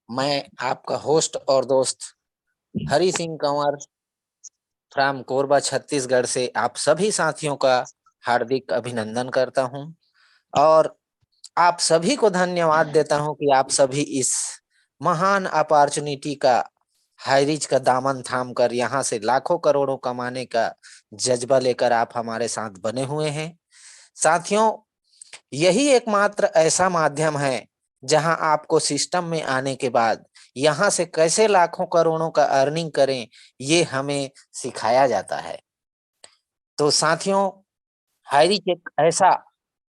मैं आपका होस्ट और दोस्त हरि सिंह कंवर फ्रॉम कोरबा छत्तीसगढ़ से आप सभी साथियों का हार्दिक अभिनंदन करता हूं और आप सभी को धन्यवाद देता हूं कि आप सभी इस महान अपॉर्चुनिटी का हाईरिच का दामन थाम कर यहाँ से लाखों करोड़ों कमाने का जज्बा लेकर आप हमारे साथ बने हुए हैं। साथियों, यही एकमात्र ऐसा माध्यम है जहां आपको सिस्टम में आने के बाद यहां से कैसे लाखों करोड़ों का अर्निंग करें, ये हमें सिखाया जाता है। तो साथियों, हाईरिच एक ऐसा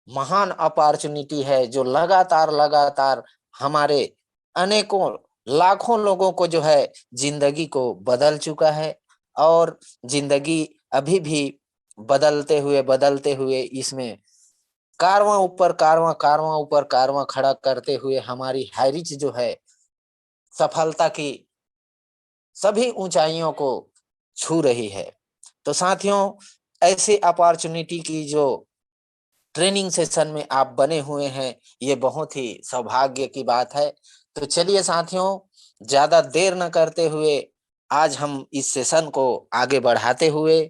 महान अपॉर्चुनिटी है जो लगातार लगातार हमारे अनेकों लाखों लोगों को जो है जिंदगी को बदल चुका है और जिंदगी अभी भी बदलते हुए इसमें कारवां ऊपर कारवां कारवां ऊपर कारवां खड़ा करते हुए हमारी हाईरिच जो है सफलता की सभी ऊंचाइयों को छू रही है। तो साथियों, ऐसे अपॉर्चुनिटी की जो ट्रेनिंग सेशन में आप बने हुए हैं, ये बहुत ही सौभाग्य की बात है। तो चलिए साथियों, ज्यादा देर न करते हुए आज हम इस सेशन को आगे बढ़ाते हुए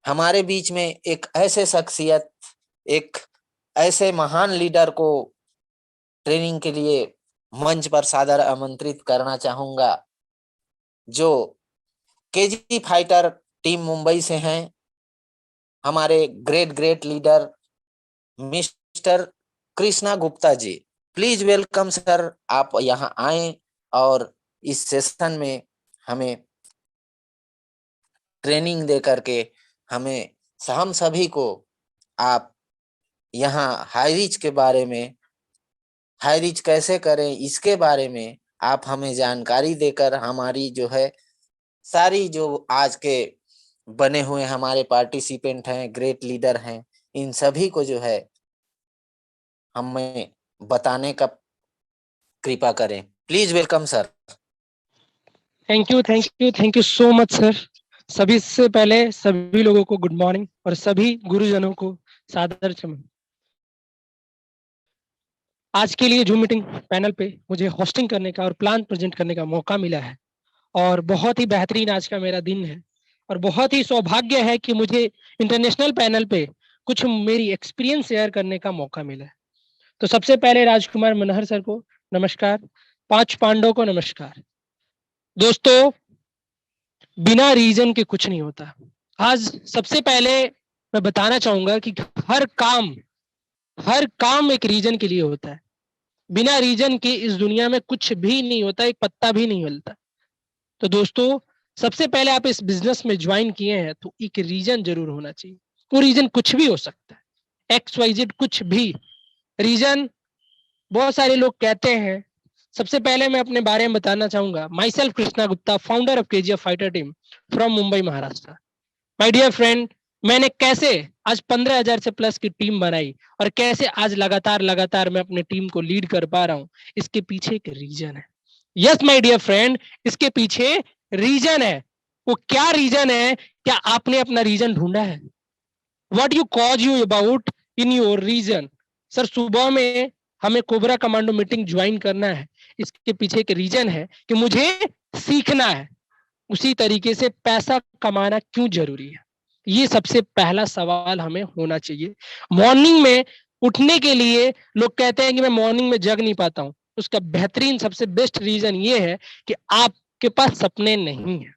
हमारे बीच में एक ऐसे शख्सियत, एक ऐसे महान लीडर को ट्रेनिंग के लिए मंच पर सादर आमंत्रित करना चाहूंगा, जो केजी फाइटर टीम मुंबई से हैं, हमारे great great leader mister Krishna Gupta ji. Please welcome sir, आप यहाँ आए और इस सेशन में हमें ट्रेनिंग दे करके हमें हम सभी को आप यहाँ हाईरिच के बारे में, हाईरिच कैसे करें इसके बारे में आप हमें जानकारी देकर हमारी जो है सारी जो आज के बने हुए हमारे पार्टिसिपेंट हैं, ग्रेट लीडर हैं, इन सभी को जो है हमें बताने का कृपा करें। Please welcome sir. Thank you so much sir. सभी से पहले सभी लोगों को गुड मॉर्निंग और सभी गुरुजनों को सादर चमन। आज के लिए जूम मीटिंग पैनल पे मुझे होस्टिंग करने का और प्लान प्रेजेंट करने का मौका मिला है और बहुत ही बेहतरीन आज का मेरा दिन है और बहुत ही सौभाग्य है कि मुझे इंटरनेशनल पैनल पे कुछ मेरी एक्सपीरियंस शेयर करने का मौका मिला है। तो सबसे पहले राजकुमार मनहर सर को नमस्कार, 5 पांडवों को नमस्कार। दोस्तों, बिना रीजन के कुछ नहीं होता। आज सबसे पहले मैं बताना चाहूंगा कि हर काम एक रीजन के लिए होता है। बिना रीजन के इस दुनिया में कुछ भी नहीं होता, एक पत्ता भी नहीं हिलता। तो दोस्तों, सबसे पहले आप इस बिजनेस में ज्वाइन किए हैं तो एक रीजन जरूर होना चाहिए। वो रीजन कुछ भी हो सकता है, XYZ कुछ भी रीजन। बहुत सारे लोग कहते हैं। सबसे पहले मैं अपने बारे में बताना चाहूंगा। Myself Krishna Gupta, founder of KGF fighter team from Mumbai Maharashtra. My dear friend, मैंने कैसे आज 15,000 से प्लस की टीम बनाई और कैसे आज लगातार लगातार मैं अपने टीम को लीड कर पा रहा हूँ, इसके पीछे एक रीजन है। यस माय डियर फ्रेंड, इसके पीछे रीजन है। वो क्या रीजन है? क्या आपने अपना रीजन ढूंढा है? What you cause you about in your reason? Sir, सुबह में हमें कोबरा कमांडो मीटिंग ज्वाइन करना है, इसके पीछे एक रीजन है कि मुझे सीखना है। उसी तरीके से पैसा कमाना क्यों जरूरी है, ये सबसे पहला सवाल हमें होना चाहिए। मॉर्निंग में उठने के लिए लोग कहते हैं कि मैं मॉर्निंग में जग नहीं पाता हूं। उसका बेहतरीन सबसे बेस्ट रीजन ये है कि आपके पास सपने नहीं है,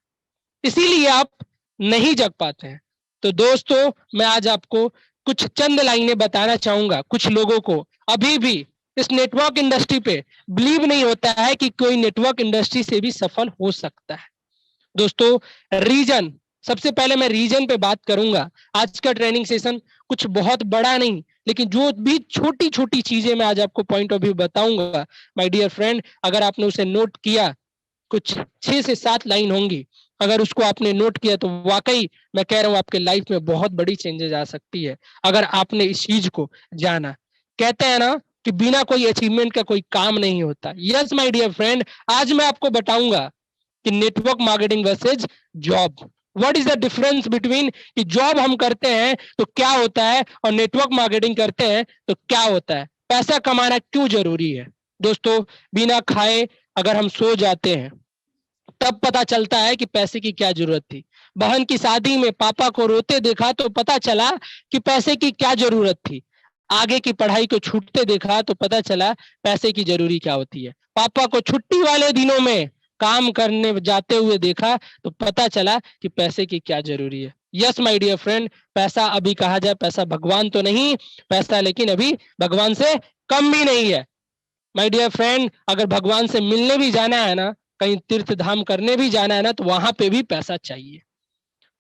इसीलिए आप नहीं जग पाते हैं। तो दोस्तों, मैं आज आपको कुछ चंद लाइनें बताना चाहूंगा। कुछ लोगों को अभी भी इस नेटवर्क इंडस्ट्री पे बिलीव नहीं होता है कि कोई नेटवर्क इंडस्ट्री से भी सफल हो सकता है। दोस्तों, रीजन, सबसे पहले मैं रीजन पे बात करूंगा। आज का ट्रेनिंग सेशन कुछ बहुत बड़ा नहीं, लेकिन जो भी छोटी छोटी चीजें मैं आज आपको पॉइंट ऑफ व्यू बताऊंगा, माय डियर फ्रेंड, अगर आपने उसे नोट किया, कुछ 6 से 7 लाइन होंगी, अगर उसको आपने नोट किया तो वाकई मैं कह रहा हूं आपके लाइफ में बहुत बड़ी चेंजेस आ सकती है अगर आपने इस चीज को जाना। कहते हैं ना कि बिना कोई अचीवमेंट का कोई काम नहीं होता। यस माय डियर फ्रेंड, आज मैं आपको बताऊंगा कि network marketing versus job, what is the difference between कि जॉब हम करते हैं तो क्या होता है और नेटवर्क मार्केटिंग करते हैं तो क्या होता है, पैसा कमाना क्यों जरूरी है। दोस्तों, बिना खाए अगर हम सो जाते हैं तब पता चलता है कि पैसे की क्या जरूरत थी। बहन की शादी में पापा को रोते देखा तो पता चला कि पैसे की क्या जरूरत थी। आगे की पढ़ाई को छूटते देखा तो पता चला पैसे की जरूरी क्या होती है। पापा को छुट्टी वाले दिनों में काम करने जाते हुए देखा तो पता चला कि पैसे की क्या जरूरी है। यस माय डियर फ्रेंड, पैसा अभी कहा जाए पैसा भगवान तो नहीं, पैसा लेकिन अभी भगवान से कम भी नहीं है। माय डियर फ्रेंड, अगर भगवान से मिलने भी जाना है ना, कहीं तीर्थ धाम करने भी जाना है ना, तो वहां पे भी पैसा चाहिए।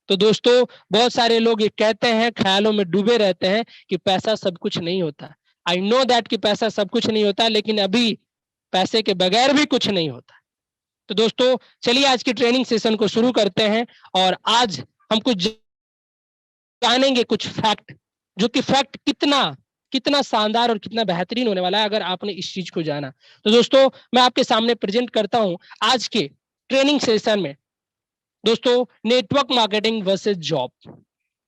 तो दोस्तों, बहुत सारे लोग ये कहते हैं, ख्यालों में डूबे रहते हैं कि पैसा सब कुछ नहीं होता। आई नो दैट कि पैसा सब कुछ नहीं होता, लेकिन अभी पैसे के बगैर भी कुछ नहीं होता। तो दोस्तों, चलिए आज की ट्रेनिंग सेशन को शुरू करते हैं और आज हम कुछ जानेंगे, कुछ फैक्ट, जो कि फैक्ट कितना कितना शानदार और कितना बेहतरीन होने वाला है अगर आपने इस चीज को जाना। तो दोस्तों, मैं आपके सामने प्रेजेंट करता हूं आज के ट्रेनिंग सेशन में दोस्तों, network marketing versus job,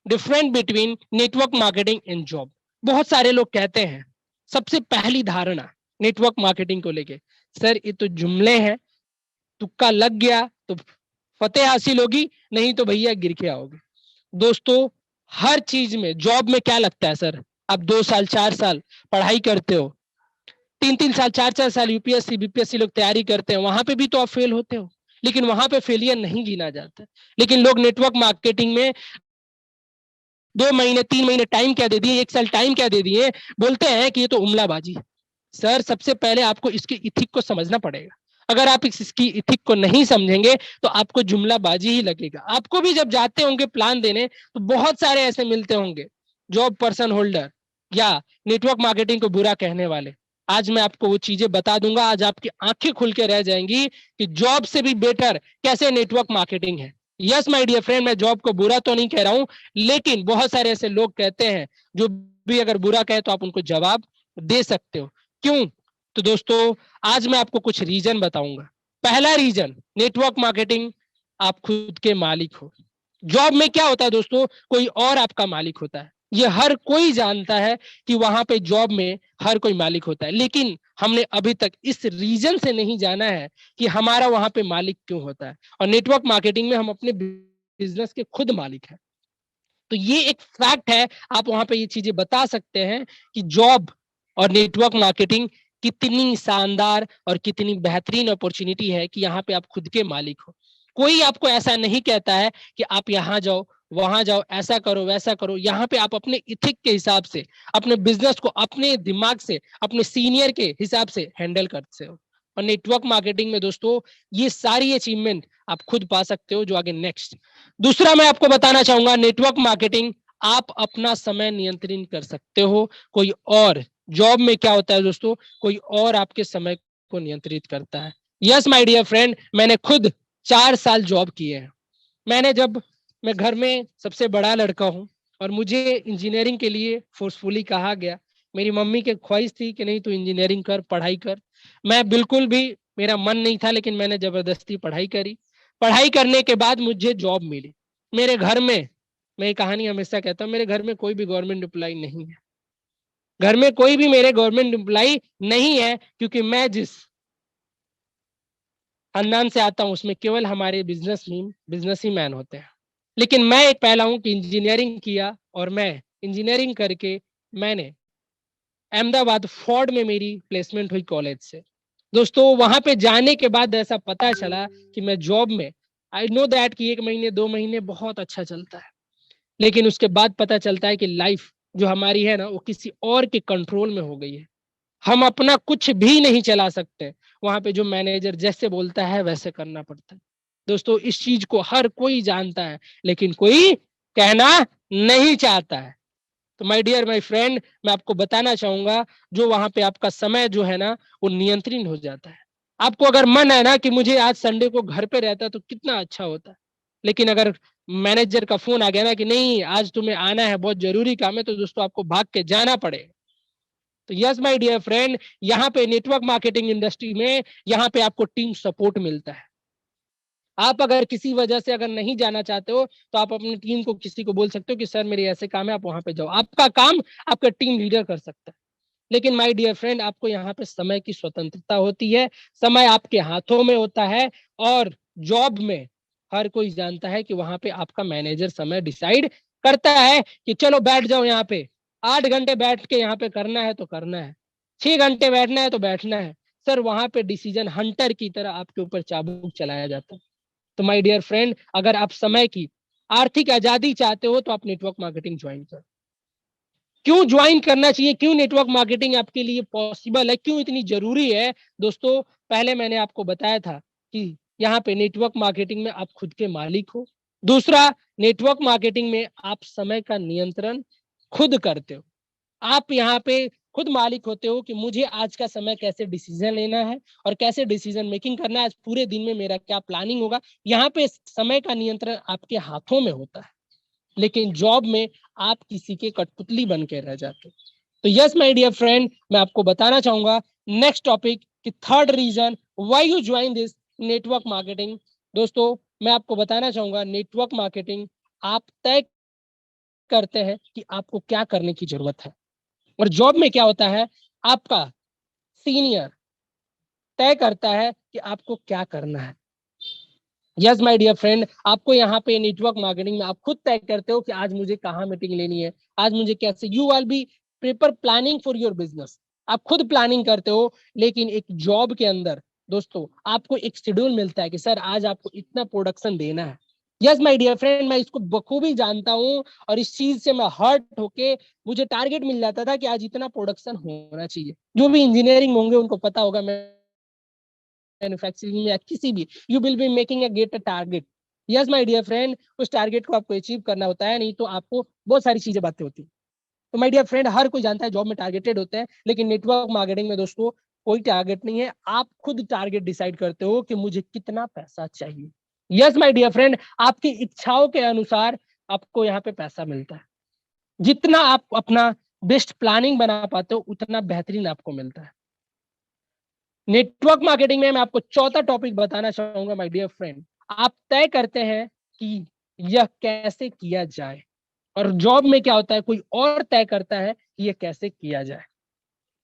different between network marketing and job. बहुत सारे लोग कहते हैं, सबसे पहली धारणा नेटवर्क मार्केटिंग को लेके, सर ये तो जुमले हैं, तुक्का लग गया तो फतेह हासिल होगी, नहीं तो भैया गिर के आओगे। दोस्तों, हर चीज में, जॉब में क्या लगता है सर, आप 2 साल 4 साल पढ़ाई करते हो, 3 3 साल 4 4 साल यूपीएससी बीपीएससी लोग तैयारी करते हैं, वहां पे भी तो आप फेल होते हो, लेकिन वहां पे फेलियर नहीं गिना जाता। लेकिन लोग नेटवर्क मार्केटिंग में 2 महीने 3 महीने टाइम क्या दे दिए, 1 साल टाइम क्या दे दिए, बोलते हैं कि ये तो उमलाबाजी है। सर, सबसे पहले आपको इसकी इथिक को समझना पड़ेगा। अगर आप इसकी इथिक को नहीं समझेंगे तो आपको जुमलाबाजी ही लगेगा। आपको भी जब जाते होंगे प्लान देने तो बहुत सारे ऐसे मिलते होंगे, जॉब पर्सन होल्डर या नेटवर्क मार्केटिंग को बुरा कहने वाले। आज मैं आपको वो चीजें बता दूंगा, आज आपकी आंखें खुल के रह जाएंगी कि जॉब से भी बेटर कैसे नेटवर्क मार्केटिंग है। यस माय डियर फ्रेंड, मैं जॉब को बुरा तो नहीं कह रहा हूं, लेकिन बहुत सारे ऐसे लोग कहते हैं जो भी अगर बुरा कहे तो आप उनको जवाब दे सकते हो। क्यों? तो दोस्तों, आज मैं आपको कुछ रीजन बताऊंगा। पहला रीजन, नेटवर्क मार्केटिंग, आप खुद के मालिक हो। जॉब में क्या होता है दोस्तों, कोई और आपका मालिक होता है। ये हर कोई जानता है कि वहां पे जॉब में हर कोई मालिक होता है, लेकिन हमने अभी तक इस रीजन से नहीं जाना है कि हमारा वहां पे मालिक क्यों होता है। और नेटवर्क मार्केटिंग में हम अपने बिजनेस के खुद मालिक हैं। तो ये एक फैक्ट है, आप वहां पे ये चीजें बता सकते हैं कि जॉब और नेटवर्क मार्केटिंग कितनी शानदार और कितनी बेहतरीन अपॉर्चुनिटी है कि यहाँ पे आप खुद के मालिक हो। कोई आपको ऐसा नहीं कहता है कि आप यहाँ जाओ वहां जाओ, ऐसा करो वैसा करो। यहाँ पे आप अपने इथिक के हिसाब से, अपने बिजनेस को अपने दिमाग से, अपने सीनियर के हिसाब से हैंडल करते हो। और नेटवर्क मार्केटिंग में दोस्तों, ये सारी अचीवमेंट आप खुद पा सकते हो। जो आगे नेक्स्ट दूसरा मैं आपको बताना चाहूंगा, नेटवर्क मार्केटिंग, आप अपना समय नियंत्रित कर सकते हो, कोई और। जॉब में क्या होता है दोस्तों, कोई और आपके समय को नियंत्रित करता है। यस माय डियर फ्रेंड, मैंने खुद 4 साल जॉब किए हैं। मैं घर में सबसे बड़ा लड़का हूं और मुझे इंजीनियरिंग के लिए फोर्सफुली कहा गया। मेरी मम्मी की ख्वाहिश थी कि नहीं तू इंजीनियरिंग कर, पढ़ाई कर। मैं बिल्कुल भी, मेरा मन नहीं था, लेकिन मैंने जबरदस्ती पढ़ाई करी। पढ़ाई करने के बाद मुझे जॉब मिली। मेरे घर में, मैं ये कहानी हमेशा कहता हूँ, मेरे घर में कोई भी गवर्नमेंट एम्प्लॉय नहीं है। घर में कोई भी मेरे गवर्नमेंट एम्प्लॉय नहीं है, क्योंकि मैं जिस खानदान से आता हूँ उसमें केवल हमारे बिजनेस ही मैन होते हैं। लेकिन मैं एक पहला हूं कि इंजीनियरिंग किया, और मैं इंजीनियरिंग करके मैंने अहमदाबाद फोर्ड में मेरी प्लेसमेंट हुई कॉलेज से। दोस्तों, वहां पे जाने के बाद ऐसा पता चला कि मैं जॉब में, आई नो दैट कि 1 महीने 2 महीने बहुत अच्छा चलता है, लेकिन उसके बाद पता चलता है कि लाइफ जो हमारी है ना, वो किसी और के कंट्रोल में हो गई है। हम अपना कुछ भी नहीं चला सकते। वहां पे जो मैनेजर जैसे बोलता है वैसे करना पड़ता है। दोस्तों, इस चीज को हर कोई जानता है, लेकिन कोई कहना नहीं चाहता है। तो माय डियर माय फ्रेंड, मैं आपको बताना चाहूंगा, जो वहां पे आपका समय जो है ना, वो नियंत्रित हो जाता है। आपको अगर मन है ना कि मुझे आज संडे को घर पे रहता तो कितना अच्छा होता, लेकिन अगर मैनेजर का फोन आ गया ना कि नहीं आज तुम्हें आना है, बहुत जरूरी काम है, तो दोस्तों आपको भाग के जाना पड़ेगा। तो यस माय डियर फ्रेंड, यहाँ पे नेटवर्क मार्केटिंग इंडस्ट्री में यहाँ पे आपको टीम सपोर्ट मिलता है। आप अगर किसी वजह से अगर नहीं जाना चाहते हो तो आप अपनी टीम को, किसी को बोल सकते हो कि सर मेरे ऐसे काम है, आप वहां पे जाओ। आपका काम आपका टीम लीडर कर सकता है। लेकिन माय डियर फ्रेंड, आपको यहाँ पे समय की स्वतंत्रता होती है, समय आपके हाथों में होता है। और जॉब में हर कोई जानता है कि वहां पे आपका मैनेजर समय डिसाइड करता है कि चलो बैठ जाओ यहाँ पे, 8 घंटे बैठ के यहाँ पे करना है तो करना है, 6 घंटे बैठना है तो बैठना है। सर वहां पे डिसीजन हंटर की तरह आपके ऊपर चाबुक चलाया जाता है। तो माय डियर फ्रेंड, अगर आप समय की आर्थिक आजादी चाहते हो तो आप नेटवर्क मार्केटिंग ज्वाइन करो। क्यों ज्वाइन करना चाहिए, क्यों नेटवर्क मार्केटिंग आपके लिए पॉसिबल है, क्यों इतनी जरूरी है? दोस्तों, पहले मैंने आपको बताया था कि यहाँ पे नेटवर्क मार्केटिंग में आप खुद के मालिक हो। दूसरा, नेटवर्क मार्केटिंग में आप समय का नियंत्रण खुद करते हो। आप यहाँ पे खुद मालिक होते हो कि मुझे आज का समय कैसे डिसीजन लेना है और कैसे डिसीजन मेकिंग करना है, आज पूरे दिन में मेरा क्या प्लानिंग होगा। यहाँ पे समय का नियंत्रण आपके हाथों में होता है। लेकिन जॉब में आप किसी के कठपुतली बन के रह जाते हो। तो यस माय डियर फ्रेंड, मैं आपको बताना चाहूंगा नेक्स्ट टॉपिक कि third reason why you join this network marketing. दोस्तों, मैं आपको बताना चाहूंगा नेटवर्क मार्केटिंग आप तय करते हैं कि आपको क्या करने की जरूरत है। और जॉब में क्या होता है, आपका सीनियर तय करता है कि आपको क्या करना है। यस माय डियर फ्रेंड, आपको यहाँ पे नेटवर्क मार्केटिंग में आप खुद तय करते हो कि आज मुझे कहाँ मीटिंग लेनी है, आज मुझे कैसे। You will be prepare planning for your business, आप खुद प्लानिंग करते हो। लेकिन एक जॉब के अंदर दोस्तों आपको एक शेड्यूल मिलता है कि सर आज आपको इतना प्रोडक्शन देना है। यस माय डियर फ्रेंड, मैं इसको बखूबी जानता हूँ और इस चीज से मैं हर्ट होके मुझे टारगेट मिल जाता था कि आज इतना प्रोडक्शन होना चाहिए। जो भी इंजीनियरिंग होंगे उनको पता होगा, मैं मैन्युफैक्चरिंग या किसी भी, you will be making a get a target. Yes my dear friend, उस टारगेट को आपको अचीव करना होता है, नहीं तो आपको बहुत सारी चीजें बातें होती हैं। तो माय डियर फ्रेंड, हर कोई जानता है जॉब में टारगेटेड होते हैं, लेकिन नेटवर्क मार्केटिंग में दोस्तों कोई टारगेट नहीं है। आप खुद टारगेट डिसाइड करते हो कि मुझे कितना पैसा चाहिए। यस माय डियर फ्रेंड, आपकी इच्छाओं के अनुसार आपको यहाँ पे पैसा मिलता है। जितना आप अपना बेस्ट प्लानिंग बना पाते हो उतना बेहतरीन आपको मिलता है। नेटवर्क मार्केटिंग में मैं आपको चौथा टॉपिक बताना चाहूंगा माय डियर फ्रेंड। आप तय करते हैं कि यह कैसे किया जाए, और जॉब में क्या होता है, कोई और तय करता है कि यह कैसे किया जाए।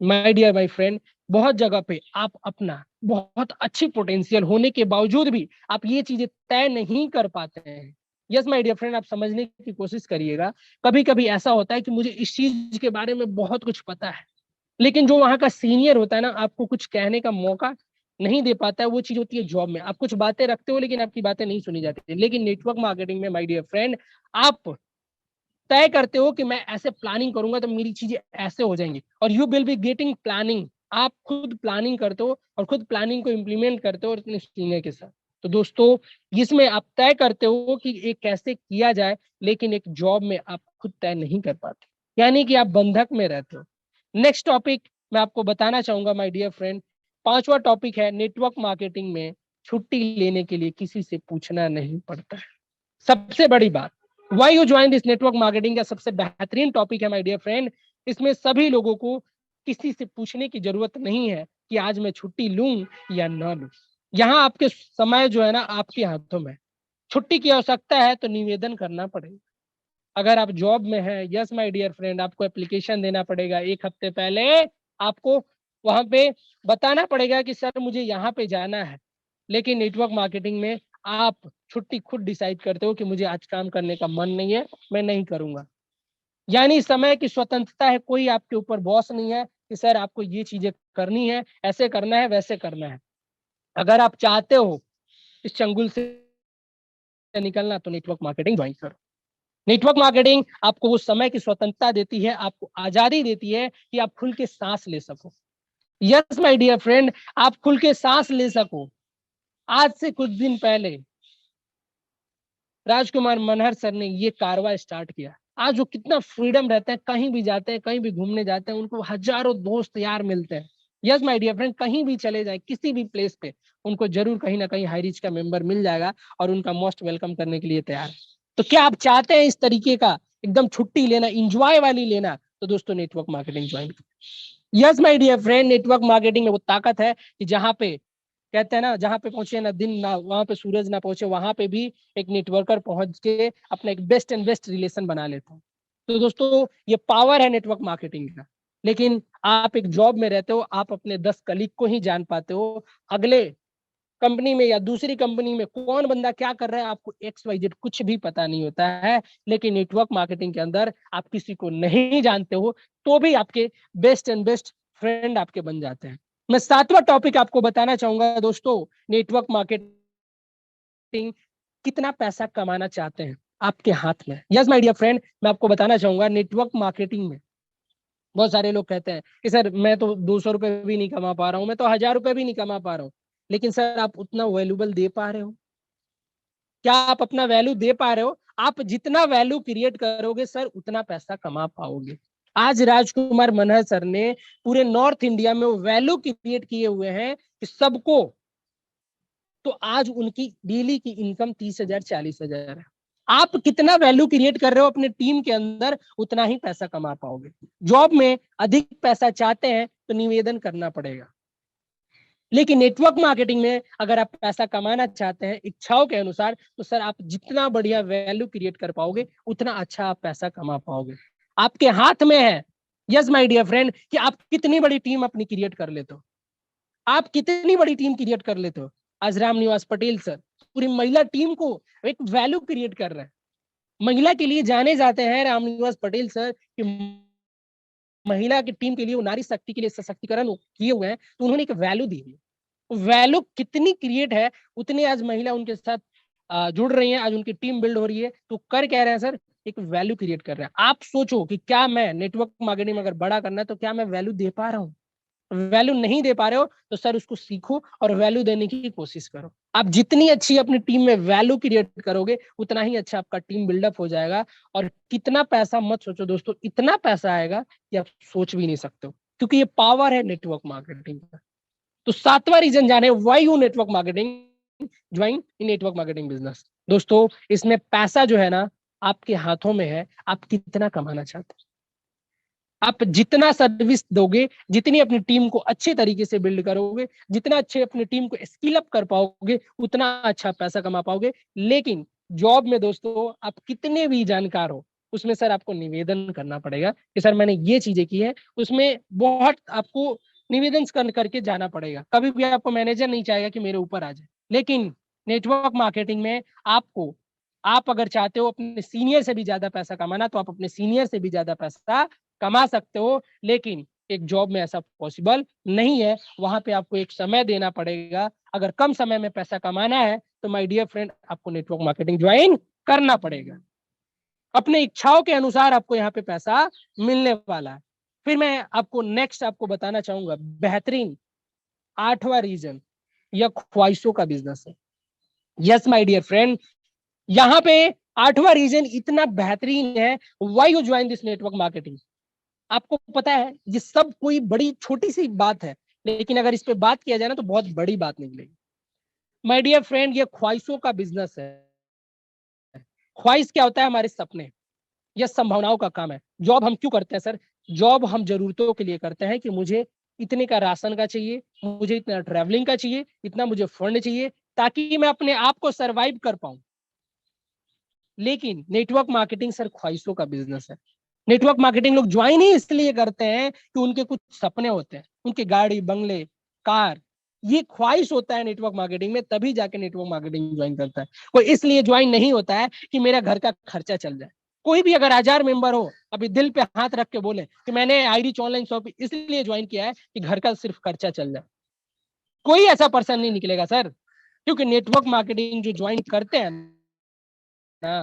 माय डियर माय फ्रेंड, बहुत जगह पे आप अपना बहुत अच्छी पोटेंशियल होने के बावजूद भी आप ये चीजें तय नहीं कर पाते हैं। यस माय डियर फ्रेंड, आप समझने की कोशिश करिएगा। कभी कभी ऐसा होता है कि मुझे इस चीज के बारे में बहुत कुछ पता है, लेकिन जो वहाँ का सीनियर होता है ना, आपको कुछ कहने का मौका नहीं दे पाता है। वो चीज होती है जॉब में, आप कुछ बातें रखते हो लेकिन आपकी बातें नहीं सुनी जाती। लेकिन नेटवर्क मार्केटिंग में माय डियर फ्रेंड, आप तय करते हो कि मैं ऐसे प्लानिंग करूंगा तो मेरी चीजें ऐसे हो जाएंगी, और you will be getting planning. आप खुद प्लानिंग करते हो और खुद प्लानिंग को इम्प्लीमेंट करते हो और अपने सीनियर के साथ। तो दोस्तों, इसमें आप तय करते हो कि ये कैसे किया जाए, लेकिन एक जॉब में आप खुद तय नहीं कर पाते, यानी कि आप बंधक में रहते हो। नेक्स्ट टॉपिक मैं आपको बताना चाहूंगा माय डियर फ्रेंड, पांचवा टॉपिक है नेटवर्क मार्केटिंग में छुट्टी लेने के लिए किसी से पूछना नहीं पड़ता है। सबसे बड़ी बात, why you join this network marketing का सबसे बेहतरीन टॉपिक है माय डियर फ्रेंड। इसमें सभी लोगों को किसी से पूछने की जरूरत नहीं है कि आज मैं छुट्टी लूं या ना लूं। यहाँ आपके समय जो है ना आपके हाथों में। छुट्टी की आवश्यकता है तो निवेदन करना पड़ेगा। अगर आप जॉब में हैं, यस माय डियर फ्रेंड, आपको एप्लीकेशन देना पड़ेगा 1 हफ्ते पहले। आपको वहां पे बताना पड़ेगा कि सर मुझे यहाँ पे जाना है। लेकिन नेटवर्क मार्केटिंग में आप छुट्टी खुद डिसाइड करते हो कि मुझे आज काम करने का मन नहीं है, मैं नहीं करूंगा। यानी समय की स्वतंत्रता है, कोई आपके ऊपर बॉस नहीं है कि सर आपको ये चीजें करनी है, ऐसे करना है, वैसे करना है। अगर आप चाहते हो इस चंगुल से निकलना तो नेटवर्क मार्केटिंग ज्वाइन करो। नेटवर्क मार्केटिंग आपको वो समय की स्वतंत्रता देती है, आपको आजादी देती है कि आप खुल के सांस ले सको। यस माय डियर फ्रेंड, आप खुल के सांस ले सको। आज से कुछ दिन पहले राजकुमार मनहर सर ने ये कारवा स्टार्ट किया। आज वो कितना फ्रीडम रहते हैं, कहीं भी जाते हैं, कहीं भी घूमने जाते हैं, उनको हजारों दोस्त यार मिलते हैं। यस माय डियर फ्रेंड, कहीं भी चले जाए किसी भी प्लेस पे, उनको जरूर कहीं ना कहीं हाई रिच का मेंबर मिल जाएगा और उनका मोस्ट वेलकम करने के लिए तैयार है। तो क्या आप चाहते हैं इस तरीके का एकदम छुट्टी लेना, इंजॉय वाली लेना, तो दोस्तों नेटवर्क मार्केटिंग ज्वाइन करें। Yes my dear friend, network marketing में वो ताकत है कि जहां पे कहते हैं ना, जहां पे पहुंचे ना दिन ना वहां पे सूरज ना पहुंचे, वहां पे भी एक नेटवर्कर पहुंच के अपना एक बेस्ट एंड बेस्ट रिलेशन बना लेता है। तो दोस्तों, ये पावर है नेटवर्क मार्केटिंग का। लेकिन आप एक जॉब में रहते हो, आप अपने 10 कलीग को ही जान पाते हो, अगले कंपनी में या दूसरी कंपनी में कौन बंदा क्या कर रहा है आपको XYZ कुछ भी पता नहीं होता है। लेकिन नेटवर्क मार्केटिंग के अंदर आप किसी को नहीं जानते हो तो भी आपके बेस्ट एंड बेस्ट फ्रेंड आपके बन जाते हैं। मैं 7वां टॉपिक आपको बताना चाहूंगा दोस्तों, नेटवर्क मार्केटिंग कितना पैसा कमाना चाहते हैं आपके हाथ में। यस माय डियर फ्रेंड, मैं आपको बताना चाहूंगा नेटवर्क मार्केटिंग में बहुत सारे लोग कहते हैं कि सर मैं तो 200 रुपए भी नहीं कमा पा रहा हूँ, मैं तो 1000 रुपए भी नहीं कमा पा रहा हूँ। लेकिन सर आप उतना वैल्यूबल दे पा रहे हो? क्या आप अपना वैल्यू दे पा रहे हो? आप जितना वैल्यू क्रिएट करोगे सर उतना पैसा कमा पाओगे। आज राजकुमार मनहर सर ने पूरे नॉर्थ इंडिया में वो वैल्यू क्रिएट किए हुए हैं कि सबको, तो आज उनकी डेली की इनकम 30,000 40,000 है। आप कितना वैल्यू क्रिएट कर रहे हो अपने टीम के अंदर उतना ही पैसा कमा पाओगे। जॉब में अधिक पैसा चाहते हैं तो निवेदन करना पड़ेगा, लेकिन नेटवर्क मार्केटिंग में अगर आप पैसा कमाना चाहते हैं इच्छाओं के अनुसार तो सर आप जितना बढ़िया वैल्यू क्रिएट कर पाओगे उतना अच्छा आप पैसा कमा पाओगे। आपके हाथ में है, यस माय डियर फ्रेंड, कि आप कितनी बड़ी टीम अपनी क्रिएट कर लेते हो। आप कितनी बड़ी टीम क्रिएट कर लेते हो। आज रामनिवास पटेल सर पूरी महिला टीम को एक वैल्यू क्रिएट कर रहे हैं। महिला के लिए जाने जाते हैं रामनिवास पटेल सर कि महिला की टीम के लिए, वो नारी शक्ति के लिए सशक्तिकरण किए हुए हैं, तो उन्होंने एक वैल्यू दी है। वैल्यू कितनी क्रिएट है उतने आज महिला उनके साथ जुड़ रही हैं, आज उनकी टीम बिल्ड हो रही है। तो कर क्या रहे हैं सर, एक वैल्यू क्रिएट कर रहे हैं। आप सोचो कि क्या मैं नेटवर्क मार्केटिंग में अगर बड़ा करना है तो क्या मैं वैल्यू दे पा रहा हूँ? वैल्यू नहीं दे पा रहे हो तो सर उसको सीखो और वैल्यू देने की कोशिश करो। आप जितनी अच्छी अपनी टीम में वैल्यू क्रिएट करोगे उतना ही अच्छा आपका टीम बिल्डअप हो जाएगा। और कितना पैसा मत सोचो दोस्तों, इतना पैसा आएगा कि आप सोच भी नहीं सकते हो, क्योंकि ये पावर है नेटवर्क मार्केटिंग का। तो 7वां रीजन जाने why you network marketing join in network marketing business. दोस्तों इसमें पैसा जो है ना आपके हाथों में है, आप कितना कमाना चाहते हो। आप जितना सर्विस दोगे, जितनी अपनी टीम को अच्छे तरीके से बिल्ड करोगे, जितना अच्छे अपनी टीम को स्किल अप कर पाओगे उतना अच्छा पैसा कमा पाओगे। लेकिन जॉब में दोस्तों आप कितने भी जानकार हो उसमें सर आपको निवेदन करना पड़ेगा कि सर मैंने ये चीजें की है, उसमें बहुत आपको निवेदन करके जाना पड़ेगा। कभी भी आपको मैनेजर नहीं चाहेगा कि मेरे ऊपर आ जाए। लेकिन नेटवर्क मार्केटिंग में आपको, आप अगर चाहते हो अपने सीनियर से भी ज्यादा पैसा कमाना तो आप अपने सीनियर से भी ज्यादा पैसा कमा सकते हो। लेकिन एक जॉब में ऐसा पॉसिबल नहीं है, वहां पे आपको एक समय देना पड़ेगा। अगर कम समय में पैसा कमाना है तो माय डियर फ्रेंड आपको नेटवर्क मार्केटिंग ज्वाइन करना पड़ेगा। अपने इच्छाओं के अनुसार आपको यहाँ पे पैसा मिलने वाला है। फिर मैं आपको नेक्स्ट आपको बताना चाहूंगा बेहतरीन 8वां रीजन, यह ख्वाहिशों का बिजनेस है। यस माय डियर फ्रेंड, यहाँ पे 8वां रीजन इतना बेहतरीन है, why you join this network marketing. आपको पता है ये सब कोई बड़ी छोटी सी बात है, लेकिन अगर इस पे बात किया जाए ना तो बहुत बड़ी बात निकलेगी। माय डियर फ्रेंड, ये ख्वाहिशों का बिजनेस है। ख्वाहिश क्या होता है? हमारे सपने, यह संभावनाओं का काम है। जॉब हम क्यों करते हैं सर? जॉब हम जरूरतों के लिए करते हैं कि मुझे इतने का राशन का चाहिए, मुझे इतना ट्रैवलिंग का चाहिए, इतना मुझे फंड चाहिए ताकि मैं अपने आप को सरवाइव कर पाऊं। लेकिन नेटवर्क मार्केटिंग सर ख्वाहिशों का बिजनेस है। नेटवर्क मार्केटिंग लोग ज्वाइन ही इसलिए करते हैं कि उनके कुछ सपने होते हैं, उनके गाड़ी बंगले कार, ये ख्वाहिश होता है नेटवर्क मार्केटिंग में, तभी जाके नेटवर्क मार्केटिंग ज्वाइन करता है। कोई इसलिए ज्वाइन नहीं होता है कि मेरा घर का खर्चा चल जाए। कोई भी अगर 1000 मेंबर हो, अभी दिल पे हाथ रख के बोले कि मैंने आईरिच ऑनलाइन शॉप इसलिए ज्वाइन किया है कि घर का सिर्फ खर्चा चल जाए, कोई ऐसा पर्सन नहीं निकलेगा सर। क्योंकि नेटवर्क मार्केटिंग जो ज्वाइन करते हैं ना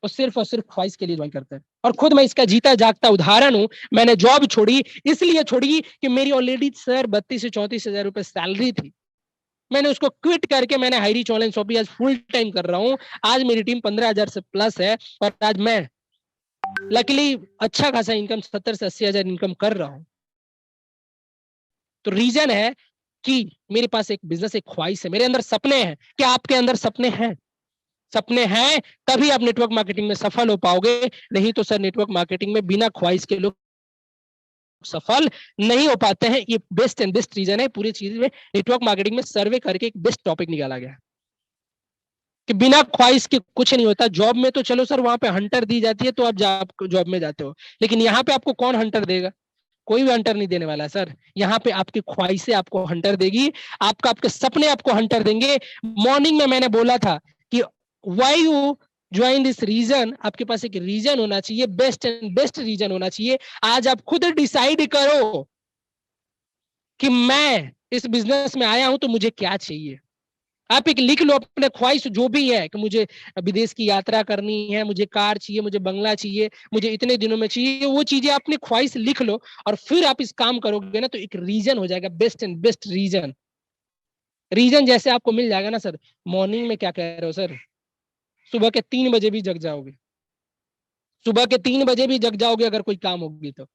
वो सिर्फ और सिर्फ ख्वाहिश के लिए ज्वाइन करते हैं। और खुद मैं इसका जीता जागता उदाहरण हूं। मैंने जॉब छोड़ी, इसलिए छोड़ी कि मेरी ऑलरेडी सर 32 से 34 हजार रुपए सैलरी थी। मैंने उसको क्विट करके मैंने हाईरिच ऑनलाइन शॉपिंग आज फुल टाइम कर रहा हूं। आज मेरी टीम 15,000 से प्लस है और आज मैं लकीली अच्छा खासा इनकम 70 से 80 हजार इनकम कर रहा हूं। तो रीजन है कि मेरे पास एक बिजनेस, एक ख्वाहिश है, मेरे अंदर सपने हैं। क्या आपके अंदर सपने हैं? सपने हैं तभी आप नेटवर्क मार्केटिंग में सफल हो पाओगे, नहीं तो सर नेटवर्क मार्केटिंग में बिना ख्वाहिश के लोग सफल नहीं हो पाते हैं। ये बेस्ट एंड बेस्ट रीजन है पूरी चीज में। नेटवर्क मार्केटिंग में सर्वे करके एक बेस्ट टॉपिक निकाला गया कि बिना ख्वाहिश के कुछ नहीं होता। जॉब में तो चलो सर वहां पे हंटर दी जाती है तो आप जॉब में जाते हो, लेकिन यहाँ पे आपको कौन हंटर देगा? कोई भी हंटर नहीं देने वाला है सर। यहाँ पे आपकी ख्वाहिशें आपको हंटर देगी, आपके सपने आपको हंटर देंगे। मॉर्निंग में मैंने बोला था कि why you join this reason, आपके पास एक रीजन होना चाहिए, बेस्ट एंड बेस्ट रीजन होना चाहिए। आज आप खुद डिसाइड करो कि मैं इस बिजनेस में आया हूं तो मुझे क्या चाहिए। आप एक लिख लो अपने ख्वाहिश जो भी है कि मुझे विदेश की यात्रा करनी है, मुझे कार चाहिए, मुझे बंगला चाहिए, मुझे इतने दिनों में चाहिए, वो चीजें अपनी ख्वाहिश लिख लो और फिर आप इस काम करोगे ना तो एक रीजन हो जाएगा, best and best reason. Reason जैसे आपको मिल जाएगा ना सर, मॉर्निंग में क्या कह रहे हो सर, सुबह के 3 बजे भी जग जाओगे, सुबह के 3 बजे भी जग जाओगे अगर कोई काम होगी तो।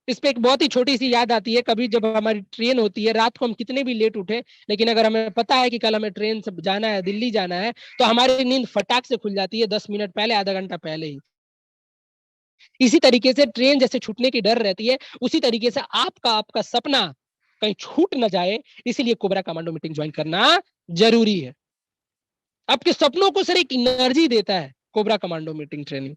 इस पे एक बहुत ही छोटी सी याद आती है, कभी जब हमारी ट्रेन होती है रात को, हम कितने भी लेट उठे, लेकिन अगर हमें पता है कि कल हमें ट्रेन से जाना है, दिल्ली जाना है, तो हमारी नींद फटाक से खुल जाती है 10 मिनट पहले, आधा घंटा पहले ही। इसी तरीके से ट्रेन जैसे छूटने की डर रहती है, उसी तरीके से आपका आपका सपना कहीं छूट ना जाए, इसीलिए कोबरा कमांडो मीटिंग ज्वाइन करना जरूरी है। आपके सपनों को सर एक एनर्जी देता है cobra commando meeting training.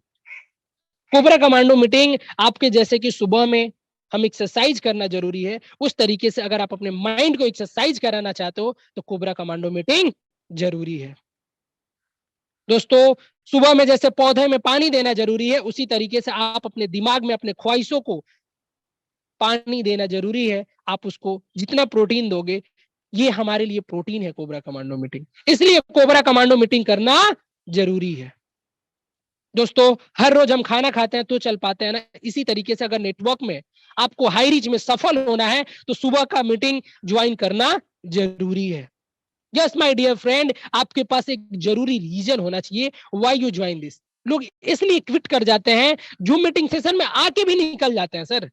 Cobra commando meeting आपके जैसे कि सुबह में हम एक्सरसाइज करना जरूरी है, उस तरीके से अगर आप अपने माइंड को एक्सरसाइज कराना चाहते हो तो कोबरा कमांडो मीटिंग जरूरी है। दोस्तों, सुबह में जैसे पौधे में पानी देना जरूरी है, उसी तरीके से आप अपने दिमाग में अपने ख्वाहिशों को पानी देना जरूरी है। आप उसको जितना प्रोटीन दोगे, ये हमारे लिए प्रोटीन है कोबरा कमांडो मीटिंग, इसलिए कोबरा कमांडो मीटिंग करना जरूरी है। दोस्तों, हर रोज हम खाना खाते हैं तो चल पाते हैं ना, इसी तरीके से अगर नेटवर्क में आपको हाई रीच में सफल होना है तो सुबह का मीटिंग ज्वाइन करना जरूरी है। यस माय डियर फ्रेंड, आपके पास एक जरूरी रीजन होना चाहिए व्हाई यू ज्वाइन दिस। लोग इसलिए क्विट कर जाते हैं, जूम मीटिंग सेशन में आके भी निकल जाते हैं सर,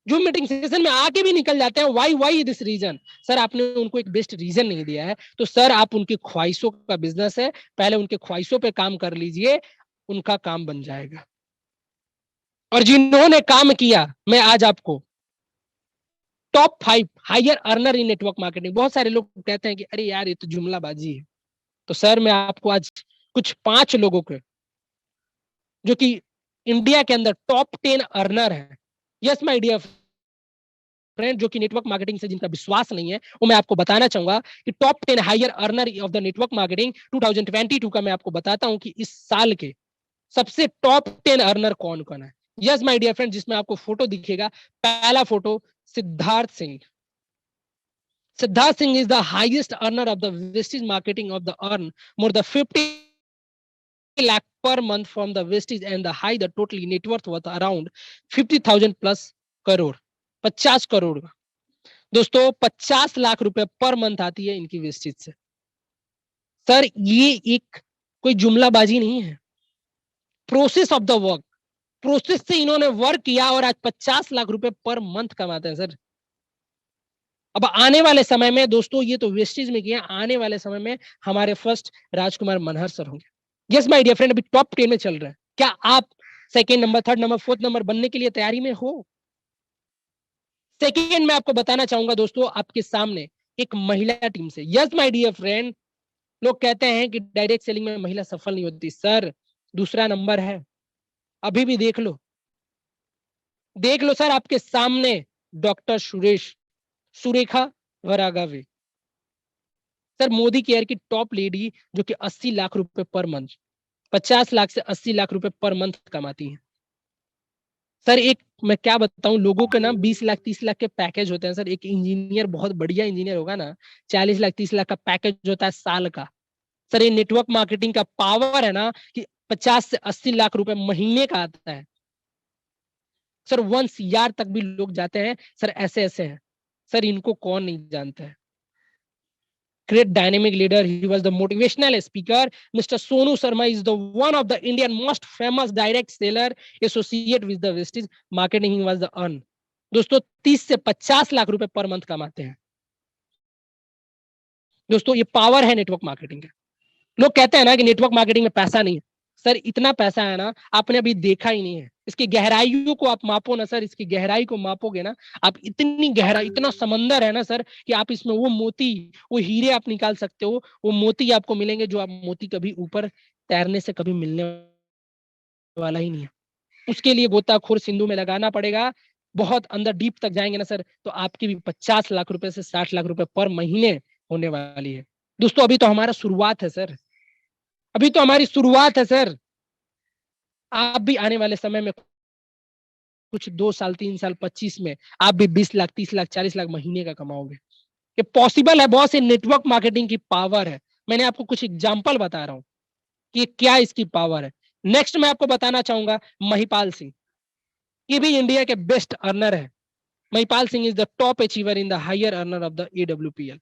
जूम मीटिंग सेशन में आके भी निकल जाते हैं, वाई दिस रीजन। सर आपने उनको एक बेस्ट रीजन नहीं दिया है, तो सर आप उनकी ख्वाहिशों का बिजनेस है, पहले उनके ख्वाहिशों पे काम कर लीजिए, उनका काम बन जाएगा। और जिन्होंने काम किया, मैं आज आपको top 5 higher earner in network marketing, बहुत सारे लोग कहते हैं कि अरे यार ये तो जुमलाबाजी है, तो सर मैं आपको आज कुछ 5 लोगों के जो कि इंडिया के अंदर टॉप 10 अर्नर है, यस माय डियर फ्रेंड, जो कि नेटवर्क मार्केटिंग से जिनका विश्वास नहीं है, वो मैं आपको बताना चाहूंगा कि top 10 higher earner of the network marketing 2022 का मैं आपको बताता हूं कि इस साल के सबसे टॉप 10 अर्नर कौन कौन है। यस माय डियर फ्रेंड, जिसमें आपको फोटो दिखेगा, पहला photo Siddharth Singh. Siddharth Singh is the highest earner of the Vestige marketing of the earn more than 50 lakh per month from the Vestige, and the high the total net worth was around 50,000 plus crore, 50 crore. दोस्तों 50 लाख रुपए per month आती है इनकी wastage से। Sir ये एक कोई जुमलाबाजी नहीं है, process of the work, process से इन्होंने वर्क किया और आज 50 लाख रुपए पर मंथ कमाते हैं सर। अब आने वाले समय में दोस्तों, ये तो वेस्टेज में किया, आने वाले समय में हमारे फर्स्ट राजकुमार मनहर सर होंगे। यस माय डियर फ्रेंड, अभी टॉप 10 में चल रहे हैं। क्या आप second number, third number, fourth number बनने के लिए तैयारी में हो? सेकेंड में आपको बताना चाहूंगा दोस्तों, आपके सामने एक महिला टीम से। यस माय डियर फ्रेंड, लोग कहते हैं कि डायरेक्ट सेलिंग में महिला सफल नहीं होती, सर दूसरा नंबर है, अभी भी देख लो, देख लो सर आपके सामने doctor Surekha Varagave, sir Modi care की टॉप लेडी, जो कि 80 लाख रुपए पर मंथ, 50 लाख से 80 लाख रुपए पर मंथ कमाती है। सर एक मैं क्या बताऊं, लोगों के ना 20 लाख 30 लाख के पैकेज होते हैं सर। एक इंजीनियर, बहुत बढ़िया इंजीनियर होगा ना, 40 लाख 30 लाख का पैकेज होता है साल का। सर ये नेटवर्क मार्केटिंग का पावर है ना कि 50 से 80 लाख रुपए महीने का आता है सर। 1 CR तक भी लोग जाते हैं सर, ऐसे ऐसे हैं सर, इनको कौन नहीं जानता है। Great dynamic leader, he was the motivational speaker. Mr. Sonu Sharma is the one of the Indian most famous direct seller associate with the Vestige marketing. He was the earn, दोस्तों 30 से 50 लाख रुपए per month कमाते हैं। दोस्तों ये power है network marketing का। लोग कहते हैं ना कि नेटवर्क मार्केटिंग में पैसा नहीं है, सर इतना पैसा है ना, आपने अभी देखा ही नहीं है। इसकी गहराइयों को आप मापो ना सर, इसकी गहराई को मापोगे ना आप, इतनी गहरा, इतना समंदर है ना सर कि आप इसमें वो मोती, वो हीरे आप निकाल सकते हो, वो मोती आपको मिलेंगे जो आप मोती कभी ऊपर तैरने से कभी मिलने वाला ही नहीं है। उसके लिए गोताखोर सिंधु में लगाना पड़ेगा। बहुत अंदर डीप तक जाएंगे ना सर, तो आपकी भी 50 लाख रुपए से 60 लाख रुपए पर महीने होने वाली है। दोस्तों अभी तो हमारा शुरुआत है सर, अभी तो हमारी शुरुआत है सर। आप भी आने वाले समय में कुछ 2 साल 3 साल 25 में आप भी 20 लाख 30 लाख 40 लाख महीने का कमाओगे। ये पॉसिबल है बॉस, ये नेटवर्क मार्केटिंग की पावर है। मैंने आपको कुछ एग्जाम्पल बता रहा हूँ कि क्या इसकी पावर है। नेक्स्ट मैं आपको बताना चाहूंगा महिपाल सिंह, ये भी इंडिया के बेस्ट अर्नर है। Mahipal Singh is the top achiever in the higher earner of the AWPL।